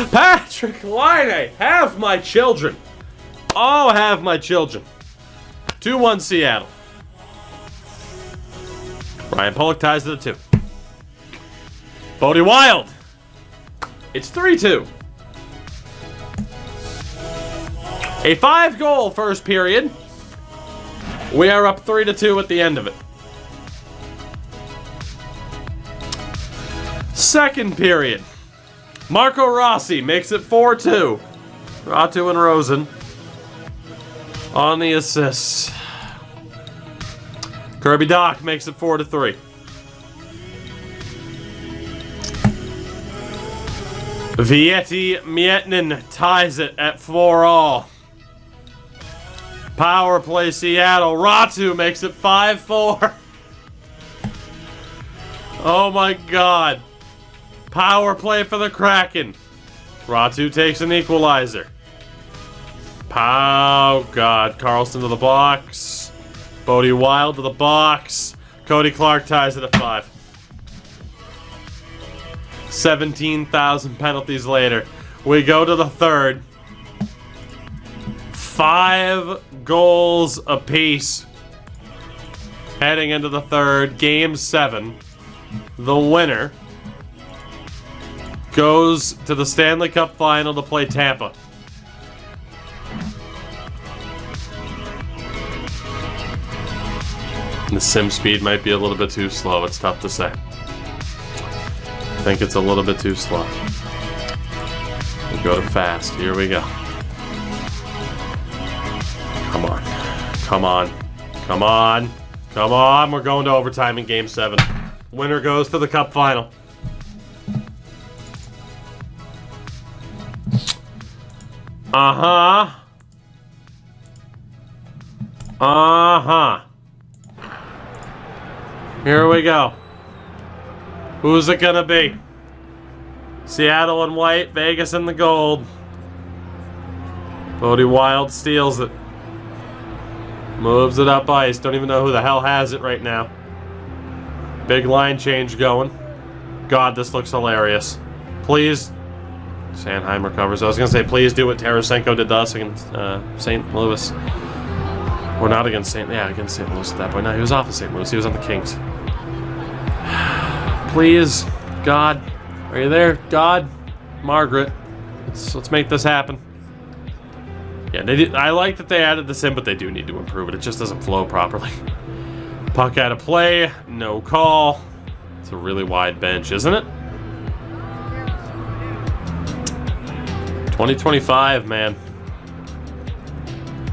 S1: Patrick Laine, have my children. Oh, have my children. 2-1 Seattle. Ryan Pollock ties to the 2. Bodie Wild. It's 3-2. A 5-goal first period. We are up 3-2 at the end of it. Second period. Marco Rossi makes it 4-2. Ratu and Rosen on the assists. Kirby Doc makes it 4-3. Vietti Miettinen ties it at 4-all. Power play Seattle. Ratu makes it 5-4. Oh my God. Power play for the Kraken. Ratu takes an equalizer. Oh God. Carlson to the box. Bodie Wild to the box. Cody Clark ties it at 5. 17,000 penalties later. We go to the third. 5 goals apiece. Heading into the third. Game 7. The winner goes to the Stanley Cup Final to play Tampa. The sim speed might be a little bit too slow. It's tough to say. I think it's a little bit too slow. We go to fast. Here we go. Come on. Come on. Come on. Come on. We're going to overtime in Game 7. Winner goes to the Cup Final. Uh-huh. Uh-huh. Here we go. Who's it gonna be? Seattle in white, Vegas in the gold. Bodie Wild steals it. Moves it up ice. Don't even know who the hell has it right now. Big line change going. God, this looks hilarious. Please. Sanheim recovers. I was gonna say, please do what Tarasenko did to us against St. Louis. Or not against St. Yeah, against St. Louis at that point. No, he was off of St. Louis. He was on the Kings. Please, God, are you there? God, Margaret, let's make this happen. Yeah, I like that they added this in, but they do need to improve it. It just doesn't flow properly. Puck out of play, no call. It's a really wide bench, isn't it? 2025, man.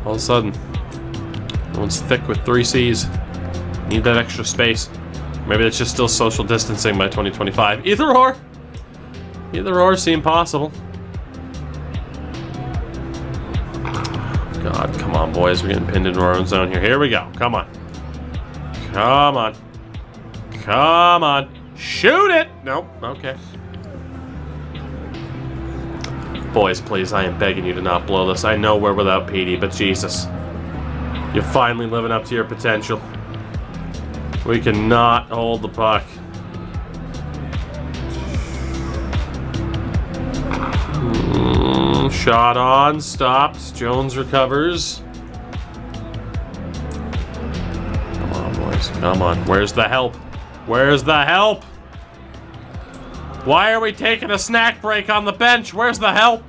S1: All of a sudden, everyone's thick with 3 C's. Need that extra space. Maybe it's just still social distancing by 2025. Either or. Either or seem possible. God, come on, boys. We're getting pinned into our own zone here. Here we go. Come on. Come on. Come on. Shoot it! Nope. Okay. Boys, please, I am begging you to not blow this. I know we're without Petey, but Jesus. You're finally living up to your potential. We cannot hold the puck. Shot on, stopped. Jones recovers. Come on, boys. Come on. Where's the help? Where's the help? Why are we taking a snack break on the bench? Where's the help?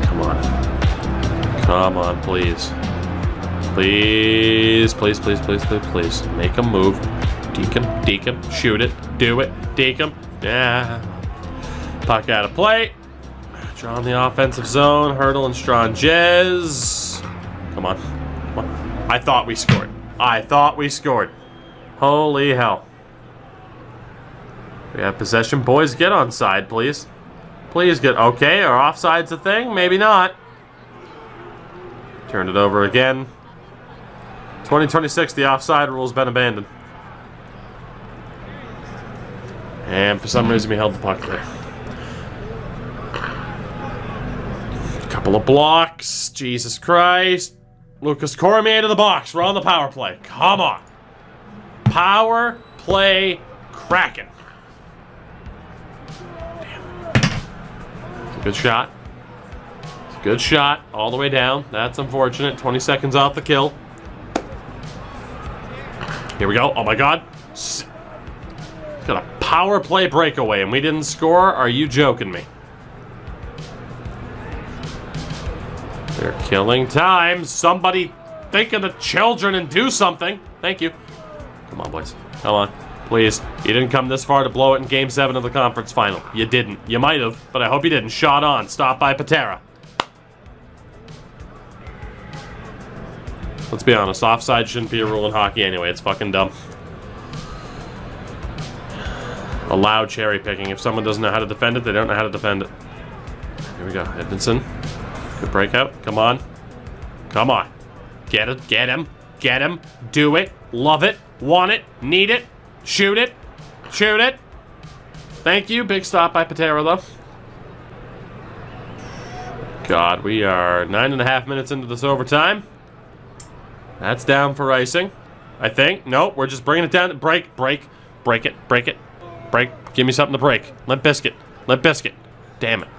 S1: Come on. Come on, please. Please, please, please, please, please, please. Make him move. Deke him, shoot it, do it, deke him. Yeah. Puck out of play. Draw in the offensive zone. Hurdle and Stranges. Come on. Come on. I thought we scored. I thought we scored. Holy hell. We have possession. Boys, get on side, please. Please get... Okay, our offside's a thing? Maybe not. Turn it over again. 2026, the offside rule's been abandoned. And for some reason we held the puck there. Couple of blocks. Jesus Christ. Lucas Cormier to the box. We're on the power play. Come on. Power play Kraken. Damn. It's a good shot. It's a good shot. All the way down. That's unfortunate. 20 seconds off the kill. Here we go. Oh my god. Got a power play breakaway and we didn't score? Are you joking me? They're killing time. Somebody think of the children and do something. Thank you. Come on, boys. Come on. Please. You didn't come this far to blow it in Game 7 of the conference final. You didn't. You might have, but I hope you didn't. Shot on. Stop by Patera. Let's be honest. Offside shouldn't be a rule in hockey anyway. It's fucking dumb. Allow cherry picking. If someone doesn't know how to defend it, they don't know how to defend it. Here we go. Edmondson. Good breakout. Come on. Come on. Get it. Get him. Get him. Do it. Love it. Want it. Need it. Shoot it. Shoot it. Thank you. Big stop by Patera, though. God, we are 9.5 minutes into this overtime. That's down for icing, I think. Nope, we're just bringing it down. Break it. Break it. Break. Give me something to break. Limp Biscuit. Limp Biscuit. Damn it.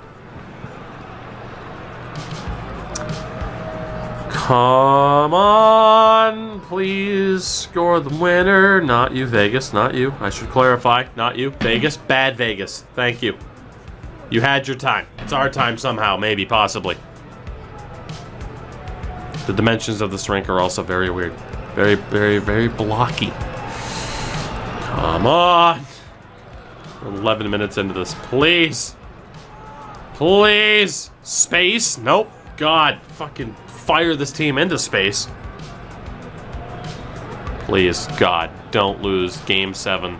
S1: Come on. Please score the winner. Not you, Vegas. Not you. I should clarify. Not you. Vegas. Bad Vegas. Thank you. You had your time. It's our time somehow. Maybe. Possibly. The dimensions of this rink are also very weird. Very, very, very blocky. Come on. 11 minutes into this. Please. Please. Space. Nope. God. Fucking fire this team into space. Please. God. Don't lose Game 7.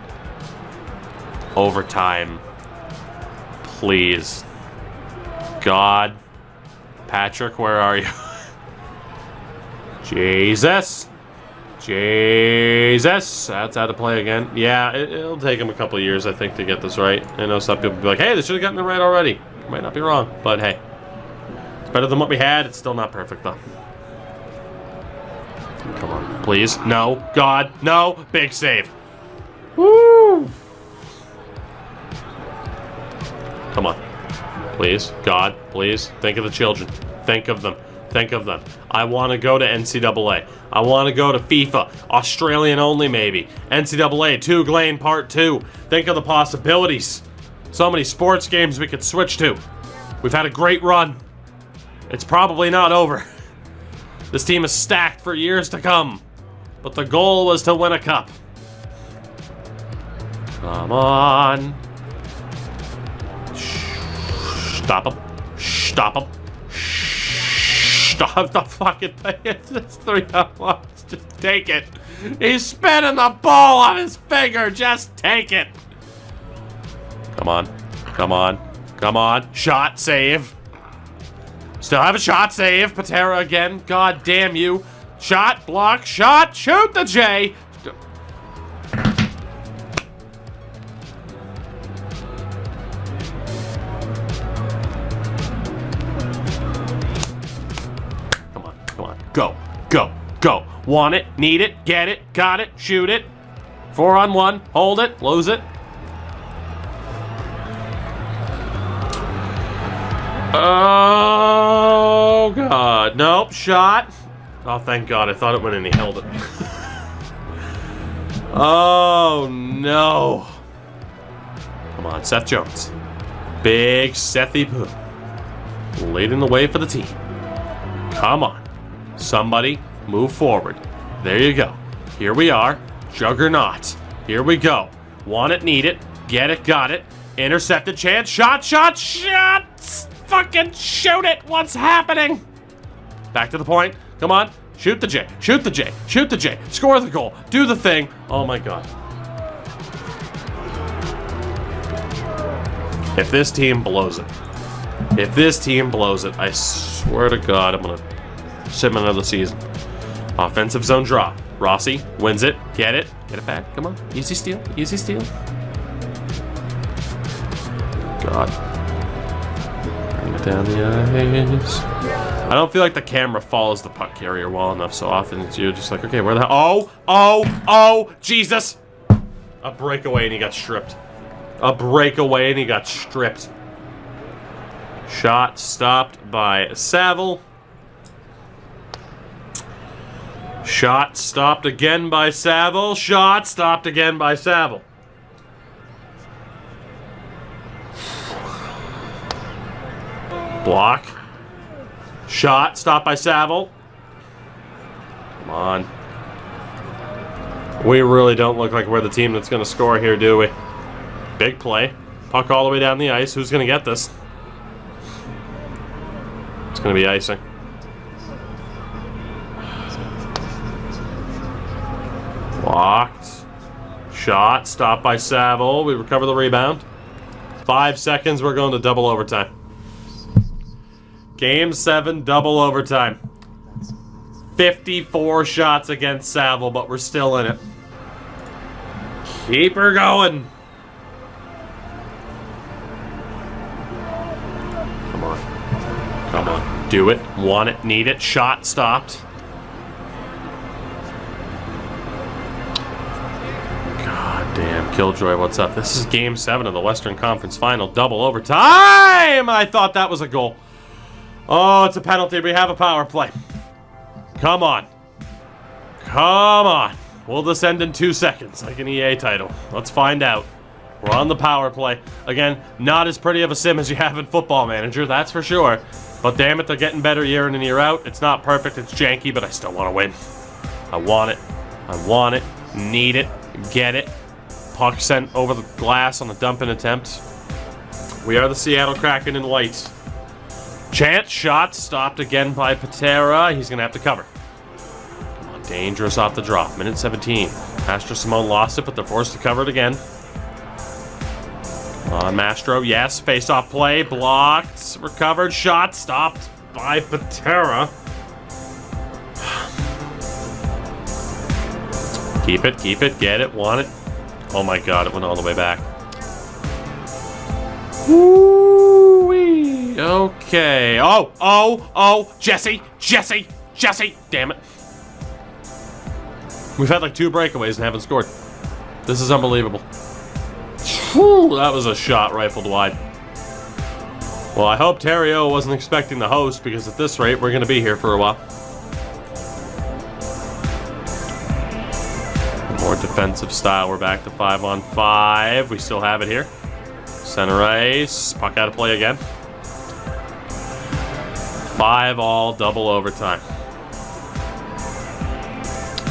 S1: Overtime. Please. God. Patrick, where are you? Jesus. Jesus. That's how to play again. Yeah, it'll take him a couple of years, I think, to get this right. I know some people will be like, hey, they should have gotten it right already. You might not be wrong, but hey. It's better than what we had. It's still not perfect, though. Come on. Please. No. God. No. Big save. Woo. Come on. Please. God. Please. Think of the children. Think of them. Think of them. I want to go to NCAA. I want to go to FIFA. Australian only, maybe. NCAA 2 Glane Part 2. Think of the possibilities. So many sports games we could switch to. We've had a great run. It's probably not over. This team is stacked for years to come. But the goal was to win a cup. Come on. Stop him. Stop him. Stop the fucking thing. It's 3-on-1. Just take it. He's spinning the ball on his finger. Just take it. Come on. Come on. Come on. Shot. Save. Still have a shot. Save. Patera again. God damn you. Shot. Block. Shot. Shoot the J. Go, go, go. Want it, need it, get it, got it, shoot it. 4-on-1, hold it, lose it. Oh, God. Nope. Shot. Oh, thank God. I thought it went and he held it. Oh, no. Come on, Seth Jones. Big Sethy Poo. Leading the way for the team. Come on. Somebody move forward. There you go. Here we are. Juggernaut. Here we go. Want it, need it. Get it, got it. Intercepted chance. Shot, shot, shot. Fucking shoot it. What's happening? Back to the point. Come on. Shoot the J. Shoot the J. Shoot the J. Score the goal. Do the thing. Oh, my God. If this team blows it. If this team blows it, I swear to God, I'm going to sit him another season. Offensive zone draw. Rossi wins it. Get it. Get it back. Come on. Easy steal. Easy steal. God. Bring it down the ice. I don't feel like the camera follows the puck carrier well enough so often. It's you're just like, okay, where the hell? Oh, Jesus. A breakaway and he got stripped. A breakaway and he got stripped. Shot stopped by Saville. Shot stopped again by Saville. Shot stopped again by Saville. Block. Shot stopped by Saville. Come on. We really don't look like we're the team that's going to score here, do we? Big play. Puck all the way down the ice. Who's going to get this? It's going to be icing. Blocked. Shot. Stopped by Saville. We recover the rebound. 5 seconds. We're going to double overtime. Game 7, double overtime. 54 shots against Saville, but we're still in it. Keep her going. Come on. Come on. Do it. Want it. Need it. Shot stopped. God damn. Killjoy, what's up? This is Game 7 of the Western Conference Final. Double overtime. I thought that was a goal. Oh, it's a penalty. We have a power play. Come on. Come on. Will this end in 2 seconds like an EA title? Let's find out. We're on the power play. Again, not as pretty of a sim as you have in Football Manager, that's for sure. But damn it, they're getting better year in and year out. It's not perfect, it's janky, but I still want to win. I want it. I want it. Need it. Get it. Puck sent over the glass on the dumping attempt. We are the Seattle Kraken in white. Chance shot stopped again by Patera. He's going to have to cover. Come on, dangerous off the drop. Minute 17. Mastro Simone lost it, but they're forced to cover it again. Come on, Mastro. Yes, face-off play. Blocked. Recovered. Shot stopped by Patera. Keep it. Keep it. Get it. Want it. Oh my God, it went all the way back. Woo-wee. Okay. Oh. Jesse. Damn it. We've had like 2 breakaways and haven't scored. This is unbelievable. Whew, that was a shot rifled wide. Well, I hope Terrio wasn't expecting the host because at this rate, we're going to be here for a while. More defensive style. We're back to 5-on-5. We still have it here. Center ice. Puck out of play again. 5-all, double overtime.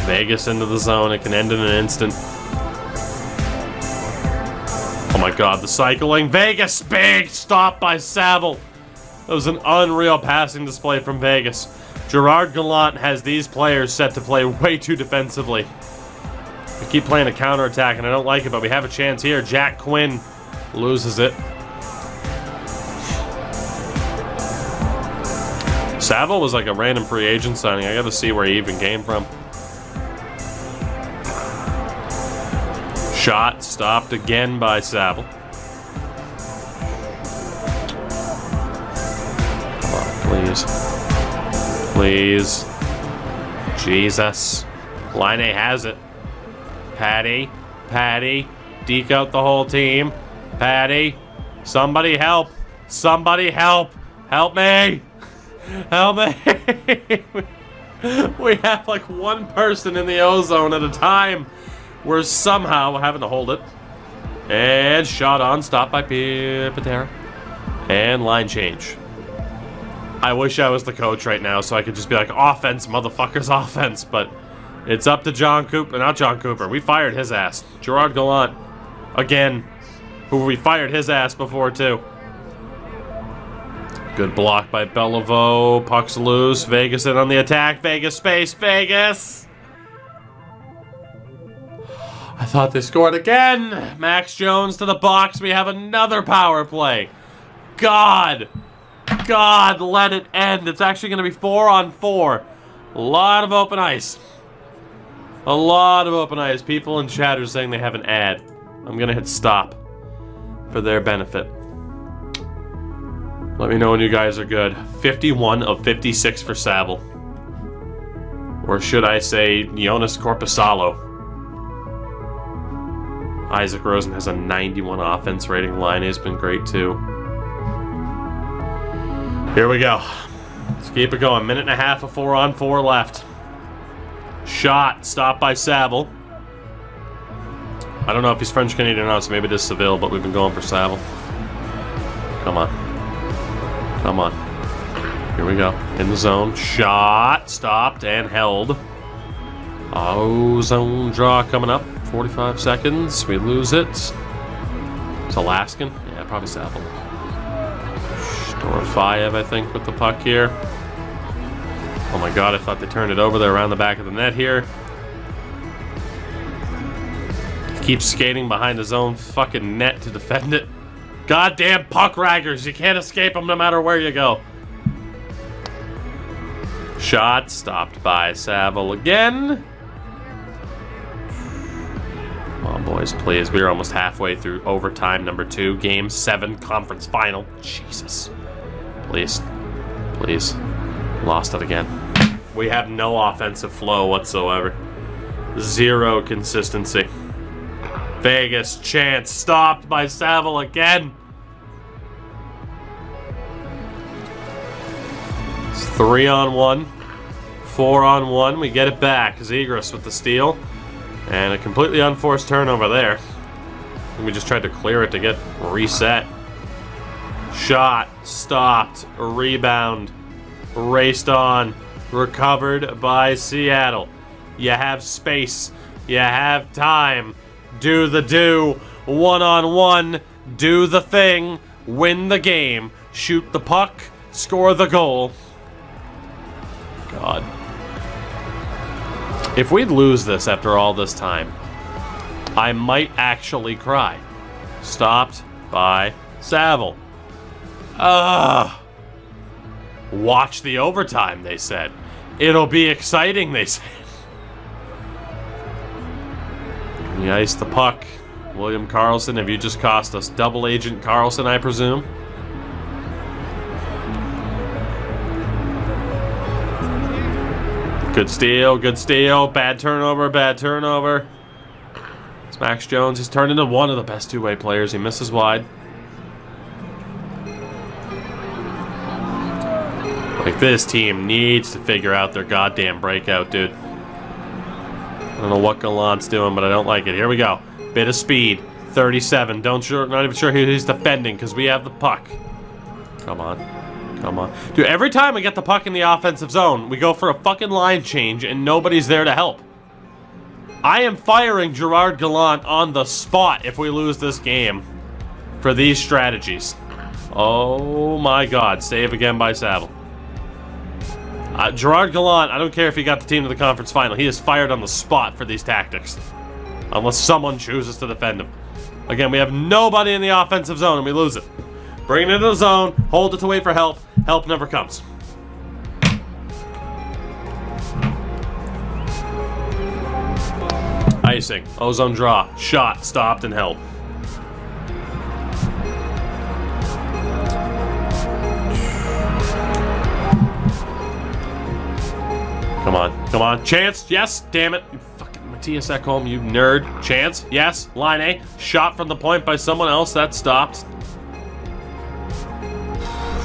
S1: Vegas into the zone. It can end in an instant. Oh my God, the cycling. Vegas, big stop by Saville. That was an unreal passing display from Vegas. Gerard Gallant has these players set to play way too defensively. We keep playing a counterattack and I don't like it, but we have a chance here. Jack Quinn loses it. Saville was like a random free agent signing. I gotta see where he even came from. Shot stopped again by Saville. Come on, please. Please. Jesus. Line A has it. Patty. Deke out the whole team. Patty. Somebody help. Help me. Help me! We have like one person in the ozone at a time. We're somehow having to hold it. And shot on, stopped by Patera. And line change. I wish I was the coach right now so I could just be like, offense, motherfuckers, offense. But it's up to John Cooper. Not John Cooper. We fired his ass. Gerard Gallant. Again. Who we fired his ass before, too. Good block by Beliveau. Puck's loose. Vegas in on the attack. Vegas space. Vegas! I thought they scored again. Max Jones to the box. We have another power play. God, let it end. It's actually going to be 4-on-4. A lot of open ice. A lot of open ice. People in chat are saying they have an ad. I'm going to hit stop for their benefit. Let me know when you guys are good. 51 of 56 for Saville. Or should I say Jonas Corpusalo. Isaac Rosen has a 91 offense rating. Line has been great too. Here we go. Let's keep it going. Minute and a half of 4-on-4 left. Shot. Stopped by Saville. I don't know if he's French Canadian or not, so maybe it is Seville, but we've been going for Saville. Come on. Come on. Here we go. In the zone. Shot. Stopped and held. Oh, zone draw coming up. 45 seconds. We lose it. It's Alaskan. Yeah, probably Saville. Storofiev, I think, with the puck here. Oh my god, I thought they turned it over there around the back of the net here. Keeps skating behind his own fucking net to defend it. Goddamn puck raggers. You can't escape them no matter where you go. Shot stopped by Saville again. Come on, boys, please. We're almost halfway through overtime number 2. Game 7, conference final. Jesus. Please. Please. Lost it again. We have no offensive flow whatsoever. Zero consistency. Vegas, chance, stopped by Saville again. It's 3-on-1. 4-on-1. We get it back. Zegras with the steal. And a completely unforced turnover there. We just tried to clear it to get reset. Shot, stopped, rebound, raced on, recovered by Seattle. You have space, you have time. Do the do, 1-on-1, do the thing, win the game, shoot the puck, score the goal. God. If we'd lose this after all this time, I might actually cry. Stopped by Saville. Watch the overtime, they said. It'll be exciting, they said. We iced the puck. William Karlsson, have you just cost us double agent Karlsson, I presume? Good steal, good steal. Bad turnover, bad turnover. It's Max Jones. He's turned into one of the best two-way players. He misses wide. Like, this team needs to figure out their goddamn breakout, dude. I don't know what Gallant's doing, but I don't like it. Here we go. Bit of speed. 37. Not even sure who he's defending because we have the puck. Come on. Come on. Dude, every time we get the puck in the offensive zone, we go for a fucking line change and nobody's there to help. I am firing Gerard Gallant on the spot if we lose this game for these strategies. Oh my god. Save again by Saville. Gerard Gallant, I don't care if he got the team to the conference final. He is fired on the spot for these tactics. Unless someone chooses to defend him. Again, we have nobody in the offensive zone and we lose it. Bring it into the zone, hold it to wait for help. Help never comes. Icing, ozone draw, shot, stopped, and held. Come on, come on. Chance, yes, damn it. You fucking Matthias Ekholm, you nerd. Chance, yes, line A. Shot from the point by someone else, that stopped.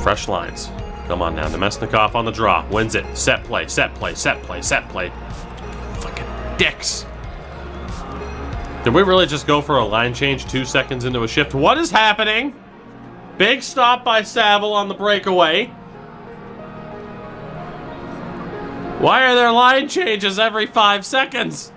S1: Fresh lines. Come on now, Nemesnikov on the draw. Wins it. Set play, set play, set play, set play. Fucking dicks. Did we really just go for a line change 2 seconds into a shift? What is happening? Big stop by Saville on the breakaway. Why are there line changes every 5 seconds?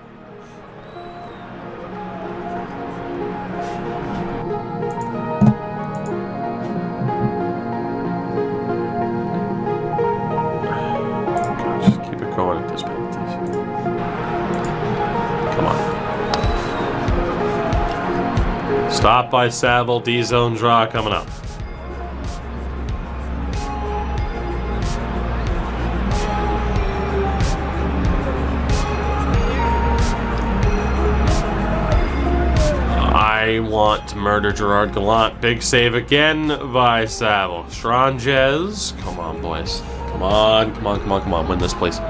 S1: Going at this penalties. Come on. Stop by Saville, D-zone draw coming up. I want to murder Gerard Gallant. Big save again by Saville. Stranges. Come on, boys. Come on, come on, come on, come on. Win this, please.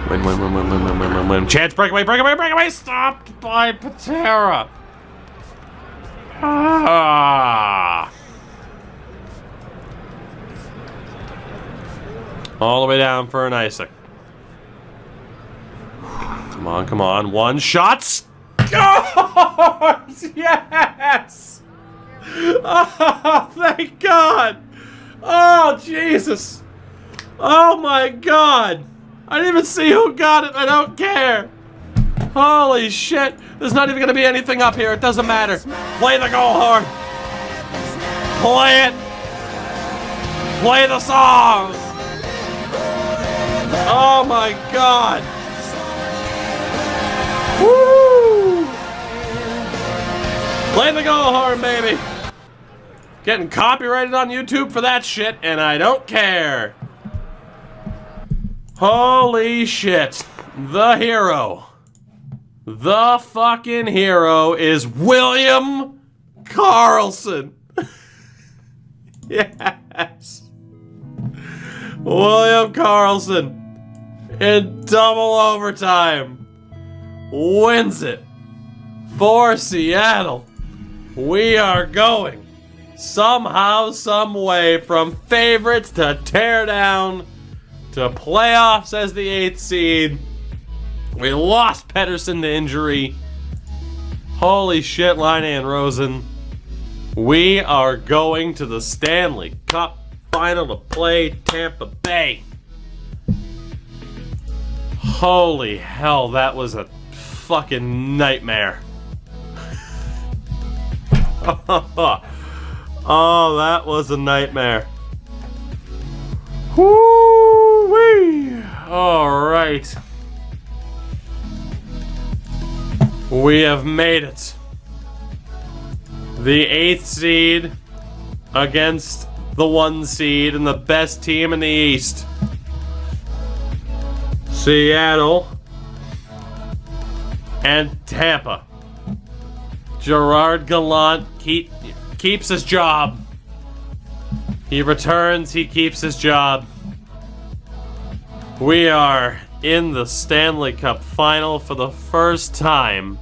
S1: Win, win, win, win, win, win, win, win, win. Chance, breakaway, breakaway, breakaway. Stopped by Patera. Ah. All the way down for an icing. Come on, come on. One shot. Scores! Yes! Oh, thank God. Oh, Jesus. Oh, my God. I didn't even see who got it. I don't care. Holy shit. There's not even going to be anything up here. It doesn't matter. Play the goal horn. Play it. Play the song. Oh my God. Woo. Play the goal horn, baby. Getting copyrighted on YouTube for that shit, and I don't care. Holy shit. The hero. The fucking hero is William Karlsson. Yes. William Karlsson in double overtime wins it for Seattle. We are going somehow, some way from favorites to tear down to playoffs as the 8th seed. We lost Pettersson to injury. Holy shit, Laine and Rosen. We are going to the Stanley Cup final to play Tampa Bay. Holy hell, that was a fucking nightmare. Oh, that was a nightmare. Woo-wee. All right. We have made it. The 8th seed against the 1 seed and the best team in the East. Seattle and Tampa. Gerard Gallant keeps his job. He returns, he keeps his job. We are in the Stanley Cup final for the first time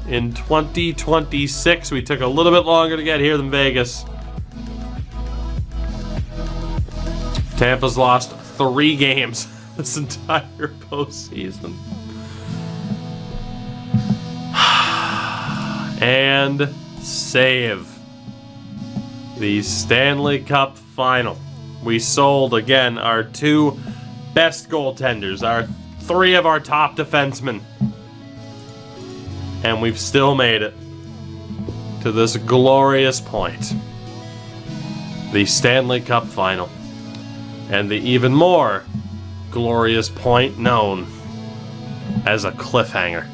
S1: in 2026. We took a little bit longer to get here than Vegas. Tampa's lost 3 games this entire postseason. And save the Stanley Cup final. We sold again our 2 best goaltenders, our 3 of our top defensemen. And we've still made it to this glorious point. The Stanley Cup final. And the even more glorious point known as a cliffhanger.